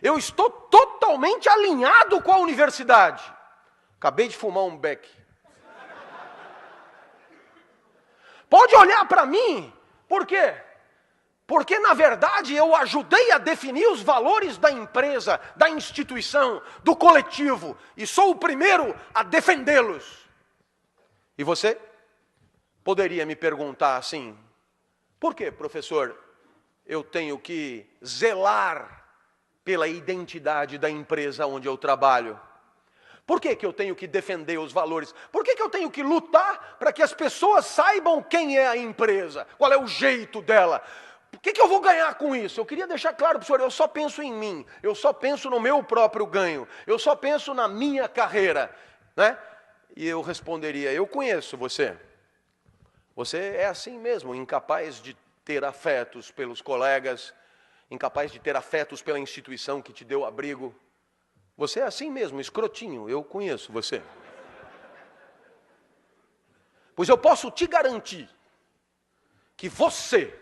S1: Eu estou totalmente alinhado com a universidade. Acabei de fumar um beck. Pode olhar para mim. Por quê? Porque, na verdade, eu ajudei a definir os valores da empresa, da instituição, do coletivo. E sou o primeiro a defendê-los. E você poderia me perguntar assim: por que, professor, eu tenho que zelar pela identidade da empresa onde eu trabalho? Por que eu tenho que defender os valores? Por que eu tenho que lutar para que as pessoas saibam quem é a empresa? Qual é o jeito dela? O que eu vou ganhar com isso? Eu queria deixar claro para o senhor, eu só penso em mim. Eu só penso no meu próprio ganho. Eu só penso na minha carreira. Né? E eu responderia: eu conheço você. Você é assim mesmo, incapaz de ter afetos pelos colegas, incapaz de ter afetos pela instituição que te deu abrigo. Você é assim mesmo, escrotinho, eu conheço você. Pois eu posso te garantir que você,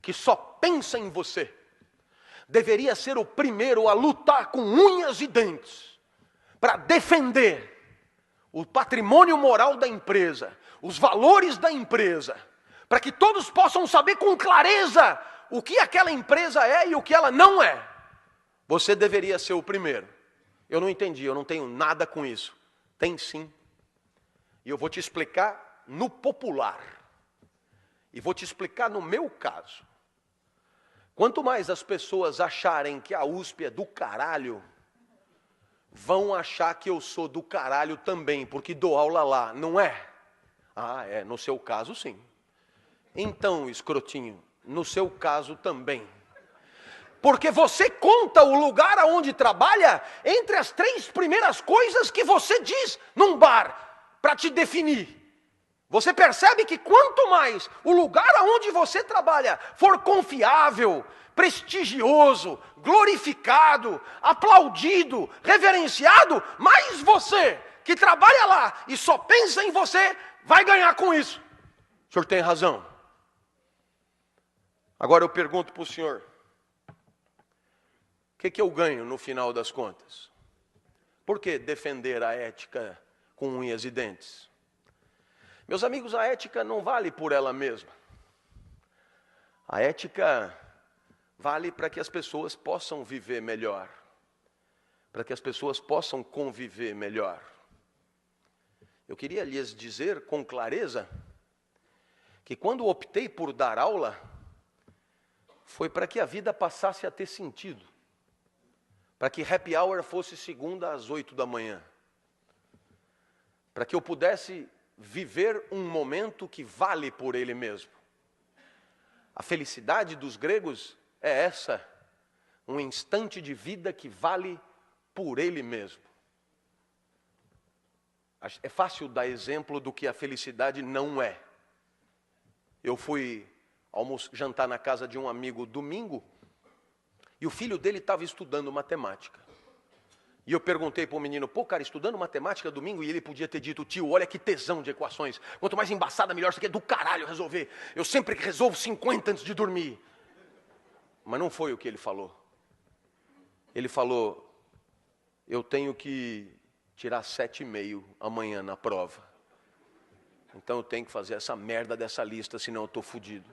S1: que só pensa em você, deveria ser o primeiro a lutar com unhas e dentes para defender o patrimônio moral da empresa, os valores da empresa, para que todos possam saber com clareza o que aquela empresa é e o que ela não é. Você deveria ser o primeiro. Eu não entendi, eu não tenho nada com isso. Tem sim. E eu vou te explicar no popular. E vou te explicar no meu caso. Quanto mais as pessoas acharem que a USP é do caralho, vão achar que eu sou do caralho também, porque dou aula lá, não é? Ah, é, no seu caso sim. Então, escrotinho, no seu caso também. Porque você conta o lugar aonde trabalha entre as 3 primeiras coisas que você diz num bar, para te definir. Você percebe que quanto mais o lugar aonde você trabalha for confiável, prestigioso, glorificado, aplaudido, reverenciado, mais você, que trabalha lá e só pensa em você, vai ganhar com isso. O senhor tem razão. Agora eu pergunto para o senhor: o que eu ganho no final das contas? Por que defender a ética com unhas e dentes? Meus amigos, a ética não vale por ela mesma. A ética vale para que as pessoas possam viver melhor, para que as pessoas possam conviver melhor. Eu queria lhes dizer com clareza que quando optei por dar aula, foi para que a vida passasse a ter sentido. Para que happy hour fosse segunda às 8 da manhã. Para que eu pudesse viver um momento que vale por ele mesmo. A felicidade dos gregos é essa, um instante de vida que vale por ele mesmo. É fácil dar exemplo do que a felicidade não é. Eu fui jantar na casa de um amigo domingo, e o filho dele estava estudando matemática. E eu perguntei para o menino: pô, cara, estudando matemática domingo? E ele podia ter dito: tio, olha que tesão de equações. Quanto mais embaçada, melhor. Isso aqui é do caralho resolver. Eu sempre resolvo 50 antes de dormir. Mas não foi o que ele falou. Ele falou: eu tenho que tirar 7,5 amanhã na prova. Então eu tenho que fazer essa merda dessa lista, senão eu estou fodido.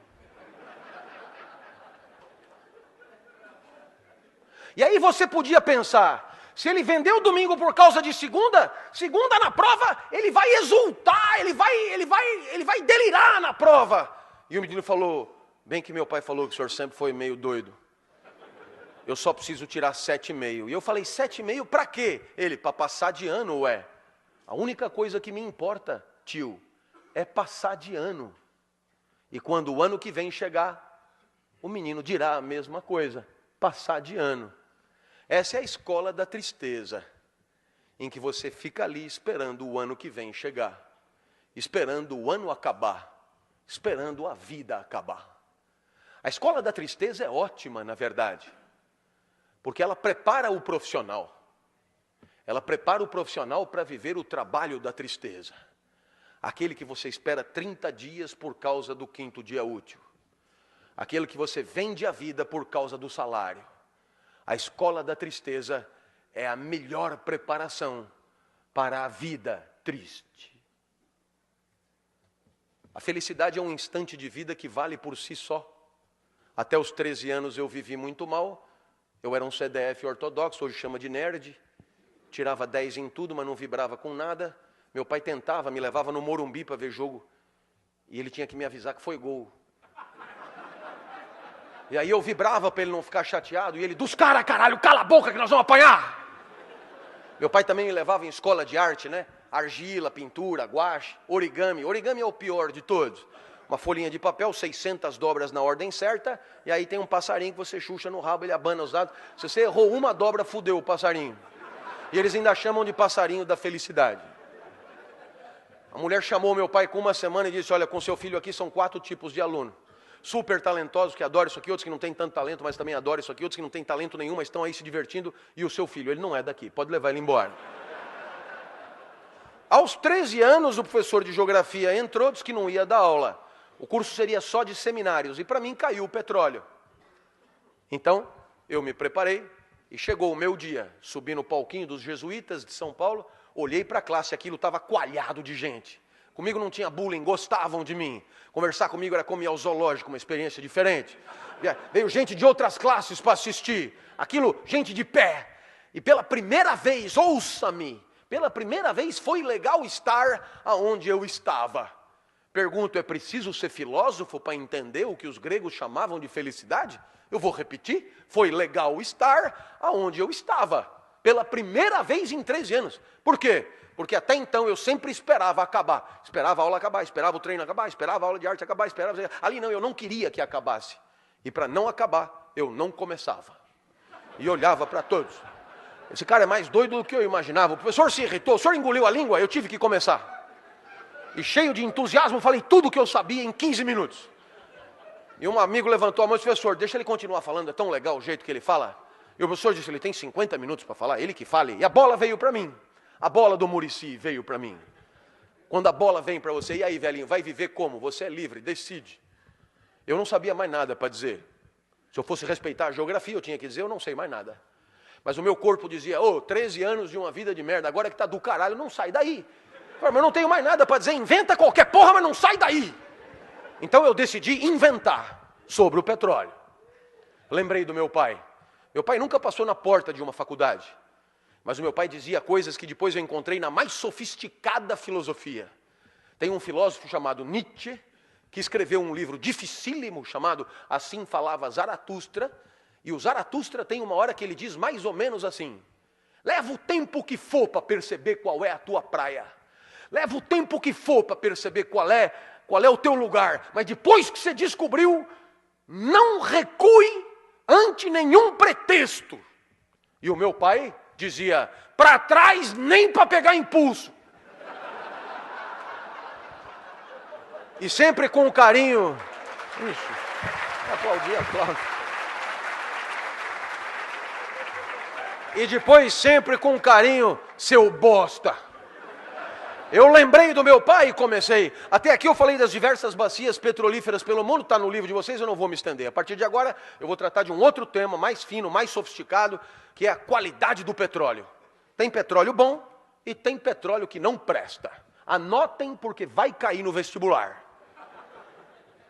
S1: E aí você podia pensar: se ele vendeu domingo por causa de segunda na prova, ele vai exultar, ele vai delirar na prova. E o menino falou: bem que meu pai falou que o senhor sempre foi meio doido. Eu só preciso tirar 7,5. E eu falei: 7,5 para quê? Ele: para passar de ano, ué. A única coisa que me importa, tio, é passar de ano. E quando o ano que vem chegar, o menino dirá a mesma coisa: passar de ano. Essa é a escola da tristeza, em que você fica ali esperando o ano que vem chegar, esperando o ano acabar, esperando a vida acabar. A escola da tristeza é ótima, na verdade, Porque ela prepara o profissional. Ela prepara o profissional para viver o trabalho da tristeza. Aquele que você espera 30 dias por causa do 5º dia útil. Aquele que você vende a vida por causa do salário. A escola da tristeza é a melhor preparação para a vida triste. A felicidade é um instante de vida que vale por si só. Até os 13 anos eu vivi muito mal. Eu era um CDF ortodoxo, hoje chama de nerd. Tirava 10 em tudo, mas não vibrava com nada. Meu pai tentava, me levava no Morumbi para ver jogo. E ele tinha que me avisar que foi gol. E aí eu vibrava para ele não ficar chateado. E ele, dos caras, caralho, cala a boca que nós vamos apanhar. Meu pai também me levava em escola de arte, né? Argila, pintura, guache, origami. Origami é o pior de todos. Uma folhinha de papel, 600 dobras na ordem certa. E aí tem um passarinho que você chucha no rabo, ele abana os dados. Se você errou uma dobra, fudeu o passarinho. E eles ainda chamam de passarinho da felicidade. A mulher chamou meu pai com uma semana e disse, olha, com seu filho aqui são 4 tipos de aluno. Super talentosos, que adoram isso aqui, outros que não têm tanto talento, mas também adoram isso aqui, outros que não têm talento nenhum, mas estão aí se divertindo, e o seu filho, ele não é daqui, pode levar ele embora. Aos 13 anos, o professor de geografia entrou, disse que não ia dar aula. O curso seria só de seminários, e para mim caiu o petróleo. Então, eu me preparei, e chegou o meu dia, subi no palquinho dos jesuítas de São Paulo, olhei para a classe, aquilo estava coalhado de gente. Comigo não tinha bullying, gostavam de mim. Conversar comigo era como ir ao zoológico, uma experiência diferente. Veio gente de outras classes para assistir. Aquilo, gente de pé. E pela primeira vez, ouça-me, pela primeira vez foi legal estar aonde eu estava. Pergunto, é preciso ser filósofo para entender o que os gregos chamavam de felicidade? Eu vou repetir, foi legal estar aonde eu estava. Pela primeira vez em 13 anos. Por quê? Porque até então eu sempre esperava acabar. Esperava a aula acabar, esperava o treino acabar, esperava a aula de arte acabar, esperava... Ali não, eu não queria que acabasse. E para não acabar, eu não começava. E olhava para todos. Esse cara é mais doido do que eu imaginava. O professor se irritou, o senhor engoliu a língua, eu tive que começar. E cheio de entusiasmo, falei tudo o que eu sabia em 15 minutos. E um amigo levantou a mão e disse, professor, deixa ele continuar falando, é tão legal o jeito que ele fala. E o professor disse, ele tem 50 minutos para falar, ele que fale. E a bola veio para mim. A bola do Muricy veio para mim. Quando a bola vem para você, e aí, velhinho, vai viver como? Você é livre, decide. Eu não sabia mais nada para dizer. Se eu fosse respeitar a geografia, eu tinha que dizer, eu não sei mais nada. Mas o meu corpo dizia, 13 anos de uma vida de merda, agora que tá do caralho, não sai daí. Mas eu não tenho mais nada para dizer, inventa qualquer porra, mas não sai daí. Então eu decidi inventar sobre o petróleo. Lembrei do meu pai. Meu pai nunca passou na porta de uma faculdade. Mas o meu pai dizia coisas que depois eu encontrei na mais sofisticada filosofia. Tem um filósofo chamado Nietzsche, que escreveu um livro dificílimo chamado Assim Falava Zaratustra. E o Zaratustra tem uma hora que ele diz mais ou menos assim: leva o tempo que for para perceber qual é a tua praia. Leva o tempo que for para perceber qual é o teu lugar. Mas depois que você descobriu, não recue ante nenhum pretexto. E o meu pai dizia, para trás nem para pegar impulso. E sempre com carinho. Aplaudir. E depois sempre com carinho, seu bosta. Eu lembrei do meu pai e comecei. Até aqui eu falei das diversas bacias petrolíferas pelo mundo, está no livro de vocês, eu não vou me estender. A partir de agora eu vou tratar de um outro tema mais fino, mais sofisticado, que é a qualidade do petróleo. Tem petróleo bom e tem petróleo que não presta. Anotem porque vai cair no vestibular.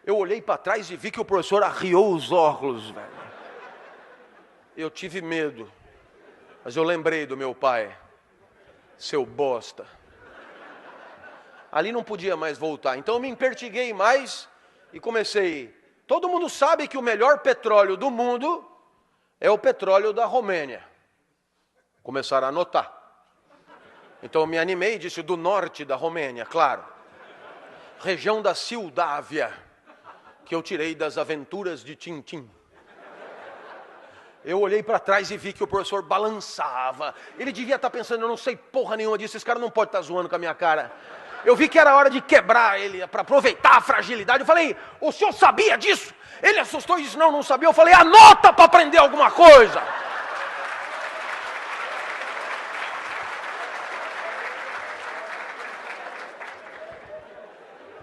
S1: Eu olhei para trás e vi que o professor arriou os óculos, velho. Eu tive medo, mas eu lembrei do meu pai, seu bosta. Ali não podia mais voltar, então eu me empertiguei mais e comecei. Todo mundo sabe que o melhor petróleo do mundo é o petróleo da Romênia. Começaram a anotar. Então eu me animei e disse do norte da Romênia, claro. Região da Sildávia, que eu tirei das aventuras de Tintim. Eu olhei para trás e vi que o professor balançava. Ele devia estar pensando, eu não sei porra nenhuma disso, esse cara não pode estar zoando com a minha cara. Eu vi que era hora de quebrar ele, para aproveitar a fragilidade. Eu falei, o senhor sabia disso? Ele assustou e disse, não sabia. Eu falei, anota para aprender alguma coisa.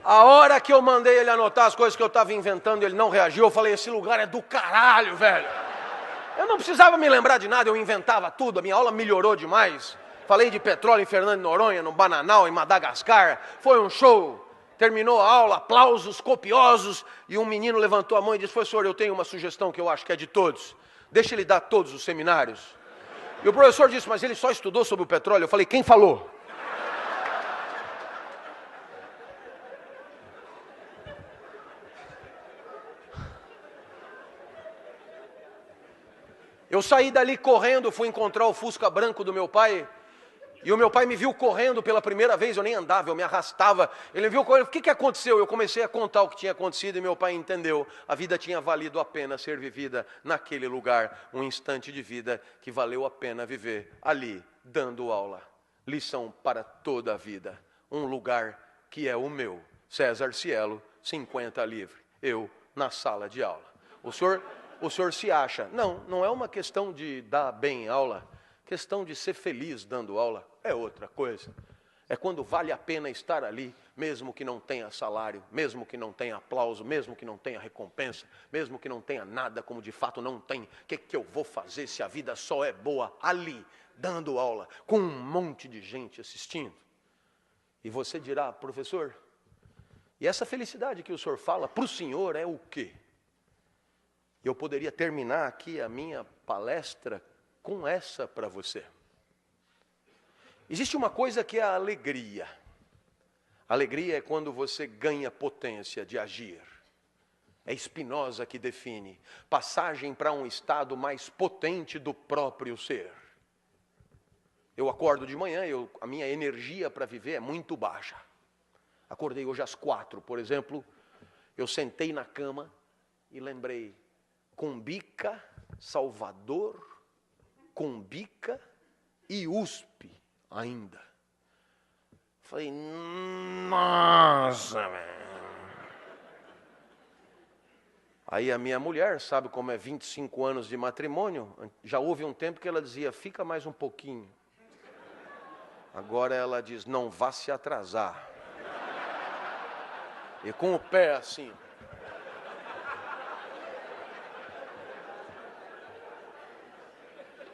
S1: A hora que eu mandei ele anotar as coisas que eu estava inventando, ele não reagiu, eu falei, esse lugar é do caralho, velho. Eu não precisava me lembrar de nada, eu inventava tudo, a minha aula melhorou demais. Falei de petróleo em Fernando de Noronha, no Bananal, em Madagascar, foi um show. Terminou a aula, aplausos copiosos, e um menino levantou a mão e disse, professor, eu tenho uma sugestão que eu acho que é de todos. Deixa ele dar todos os seminários. E o professor disse, mas ele só estudou sobre o petróleo. Eu falei, quem falou? Eu saí dali correndo, fui encontrar o Fusca branco do meu pai, e o meu pai me viu correndo pela primeira vez, eu nem andava, eu me arrastava. Ele me viu correndo, o que aconteceu? Eu comecei a contar o que tinha acontecido e meu pai entendeu. A vida tinha valido a pena ser vivida naquele lugar, um instante de vida que valeu a pena viver ali, dando aula. Lição para toda a vida, um lugar que é o meu. César Cielo, 50 livre, eu na sala de aula. O senhor se acha? Não, não é uma questão de dar bem aula, questão de ser feliz dando aula é outra coisa. É quando vale a pena estar ali, mesmo que não tenha salário, mesmo que não tenha aplauso, mesmo que não tenha recompensa, mesmo que não tenha nada, como de fato não tem. O que eu vou fazer se a vida só é boa ali, dando aula, com um monte de gente assistindo? E você dirá, professor, e essa felicidade que o senhor fala, para o senhor é o quê? Eu poderia terminar aqui a minha palestra com essa para você. Existe uma coisa que é a alegria. Alegria é quando você ganha potência de agir. É Spinoza que define. Passagem para um estado mais potente do próprio ser. Eu acordo de manhã, a minha energia para viver é muito baixa. Acordei hoje às 4, por exemplo. Eu sentei na cama e lembrei. Cumbica, Salvador, Cumbica e USP ainda. Falei, nossa, velho. Aí a minha mulher, sabe como é 25 anos de matrimônio, já houve um tempo que ela dizia, fica mais um pouquinho. Agora ela diz, não vá se atrasar. E com o pé assim.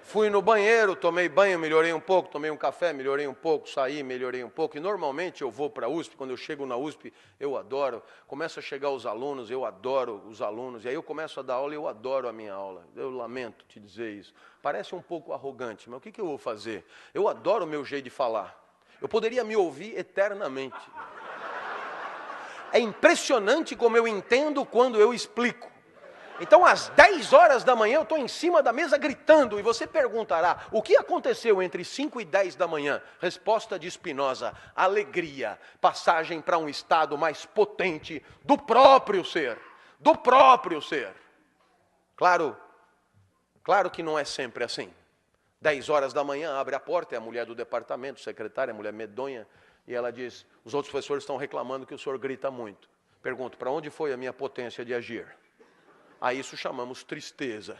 S1: Fui no banheiro, tomei banho, melhorei um pouco, tomei um café, melhorei um pouco, saí, melhorei um pouco. E normalmente eu vou para a USP, quando eu chego na USP, eu adoro. Começa a chegar os alunos, eu adoro os alunos. E aí eu começo a dar aula e eu adoro a minha aula. Eu lamento te dizer isso. Parece um pouco arrogante, mas o que eu vou fazer? Eu adoro o meu jeito de falar. Eu poderia me ouvir eternamente. É impressionante como eu entendo quando eu explico. Então, às 10 horas da manhã, eu estou em cima da mesa gritando, e você perguntará, o que aconteceu entre 5 e 10 da manhã? Resposta de Spinoza, alegria, passagem para um estado mais potente do próprio ser, do próprio ser. Claro que não é sempre assim. 10 horas da manhã, abre a porta, é a mulher do departamento, secretária, a mulher medonha, e ela diz, os outros professores estão reclamando que o senhor grita muito. Pergunto, para onde foi a minha potência de agir? A isso chamamos tristeza,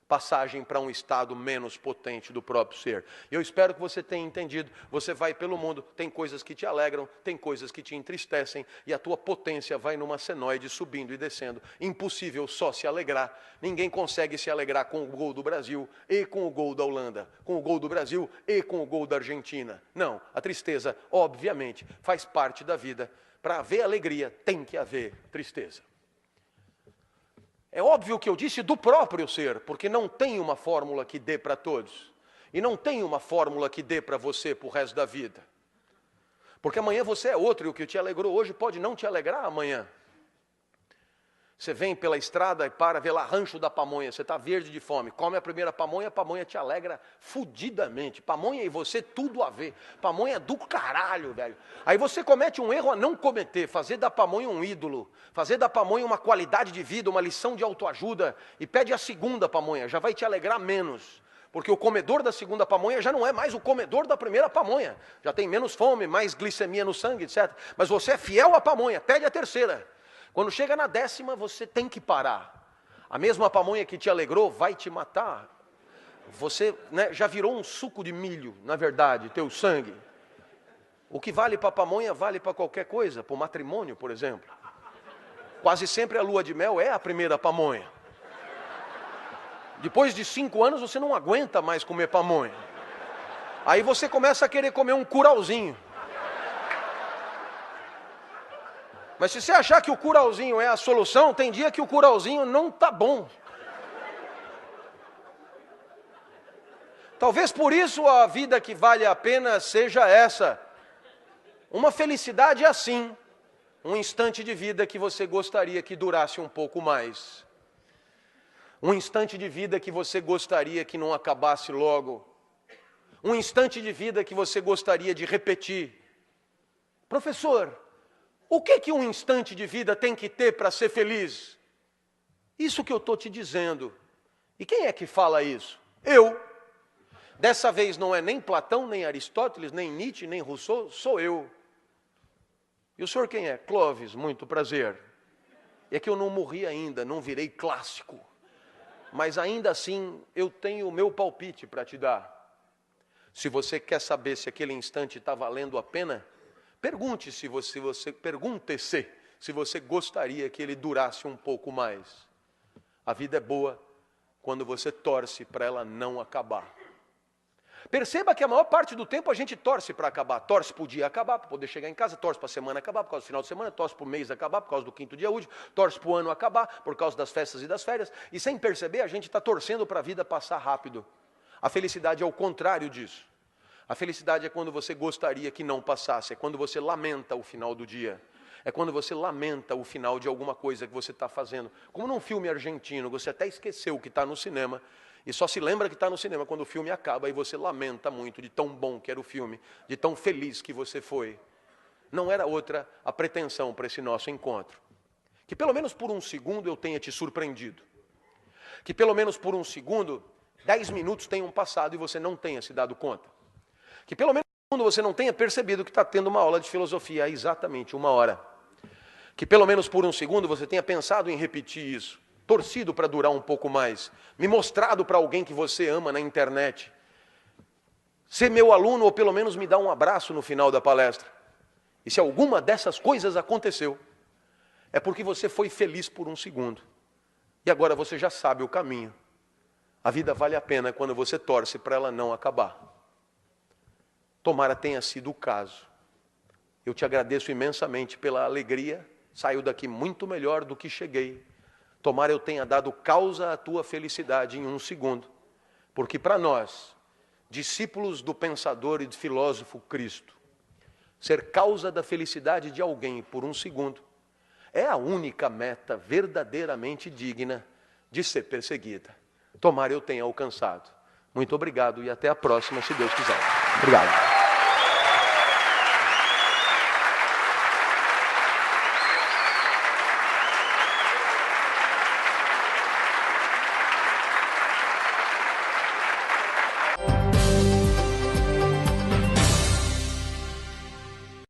S1: passagem para um estado menos potente do próprio ser. Eu espero que você tenha entendido, você vai pelo mundo, tem coisas que te alegram, tem coisas que te entristecem, e a tua potência vai numa senoide subindo e descendo. Impossível só se alegrar, ninguém consegue se alegrar com o gol do Brasil e com o gol da Holanda, com o gol do Brasil e com o gol da Argentina. Não, a tristeza, obviamente, faz parte da vida. Para haver alegria, tem que haver tristeza. É óbvio que eu disse do próprio ser, porque não tem uma fórmula que dê para todos. E não tem uma fórmula que dê para você para o resto da vida. Porque amanhã você é outro, e o que te alegrou hoje pode não te alegrar amanhã. Você vem pela estrada e para, vê lá Rancho da Pamonha, você está verde de fome, come a primeira pamonha, a pamonha te alegra fudidamente. Pamonha e você, tudo a ver. Pamonha é do caralho, velho. Aí você comete um erro a não cometer, fazer da pamonha um ídolo, fazer da pamonha uma qualidade de vida, uma lição de autoajuda, e pede a segunda pamonha, já vai te alegrar menos. Porque o comedor da segunda pamonha já não é mais o comedor da primeira pamonha. Já tem menos fome, mais glicemia no sangue, etc. Mas você é fiel à pamonha, pede a terceira. Quando chega na 10ª, você tem que parar. A mesma pamonha que te alegrou vai te matar. Você já virou um suco de milho, na verdade, teu sangue. O que vale para pamonha vale para qualquer coisa, para o matrimônio, por exemplo. Quase sempre a lua de mel é a primeira pamonha. Depois de 5 anos você não aguenta mais comer pamonha. Aí você começa a querer comer um curauzinho. Mas se você achar que o curauzinho é a solução, tem dia que o curauzinho não tá bom. Talvez por isso a vida que vale a pena seja essa. Uma felicidade assim. Um instante de vida que você gostaria que durasse um pouco mais. Um instante de vida que você gostaria que não acabasse logo. Um instante de vida que você gostaria de repetir. Professor, o que um instante de vida tem que ter para ser feliz? Isso que eu estou te dizendo. E quem é que fala isso? Eu. Dessa vez não é nem Platão, nem Aristóteles, nem Nietzsche, nem Rousseau, sou eu. E o senhor quem é? Clóvis, muito prazer. É que eu não morri ainda, não virei clássico. Mas ainda assim, eu tenho o meu palpite para te dar. Se você quer saber se aquele instante está valendo a pena, pergunte-se se você gostaria que ele durasse um pouco mais. A vida é boa quando você torce para ela não acabar. Perceba que a maior parte do tempo a gente torce para acabar. Torce para o dia acabar, para poder chegar em casa, torce para a semana acabar, por causa do final de semana, torce para o mês acabar, por causa do 5º dia útil, torce para o ano acabar, por causa das festas e das férias. E sem perceber, a gente está torcendo para a vida passar rápido. A felicidade é o contrário disso. A felicidade é quando você gostaria que não passasse, é quando você lamenta o final do dia. É quando você lamenta o final de alguma coisa que você está fazendo. Como num filme argentino, você até esqueceu que está no cinema, e só se lembra que está no cinema quando o filme acaba e você lamenta muito de tão bom que era o filme, de tão feliz que você foi. Não era outra a pretensão para esse nosso encontro. Que pelo menos por um segundo eu tenha te surpreendido. Que pelo menos por um segundo, 10 minutos tenham passado e você não tenha se dado conta. Que pelo menos por um segundo você não tenha percebido que está tendo uma aula de filosofia há exatamente 1 hora. Que pelo menos por um segundo você tenha pensado em repetir isso. Torcido para durar um pouco mais, me mostrado para alguém que você ama na internet, ser meu aluno ou pelo menos me dar um abraço no final da palestra. E se alguma dessas coisas aconteceu, é porque você foi feliz por um segundo. E agora você já sabe o caminho. A vida vale a pena quando você torce para ela não acabar. Tomara tenha sido o caso. Eu te agradeço imensamente pela alegria, saio daqui muito melhor do que cheguei. Tomara eu tenha dado causa à tua felicidade em um segundo. Porque para nós, discípulos do pensador e do filósofo Cristo, ser causa da felicidade de alguém por um segundo é a única meta verdadeiramente digna de ser perseguida. Tomara eu tenha alcançado. Muito obrigado e até a próxima, se Deus quiser. Obrigado.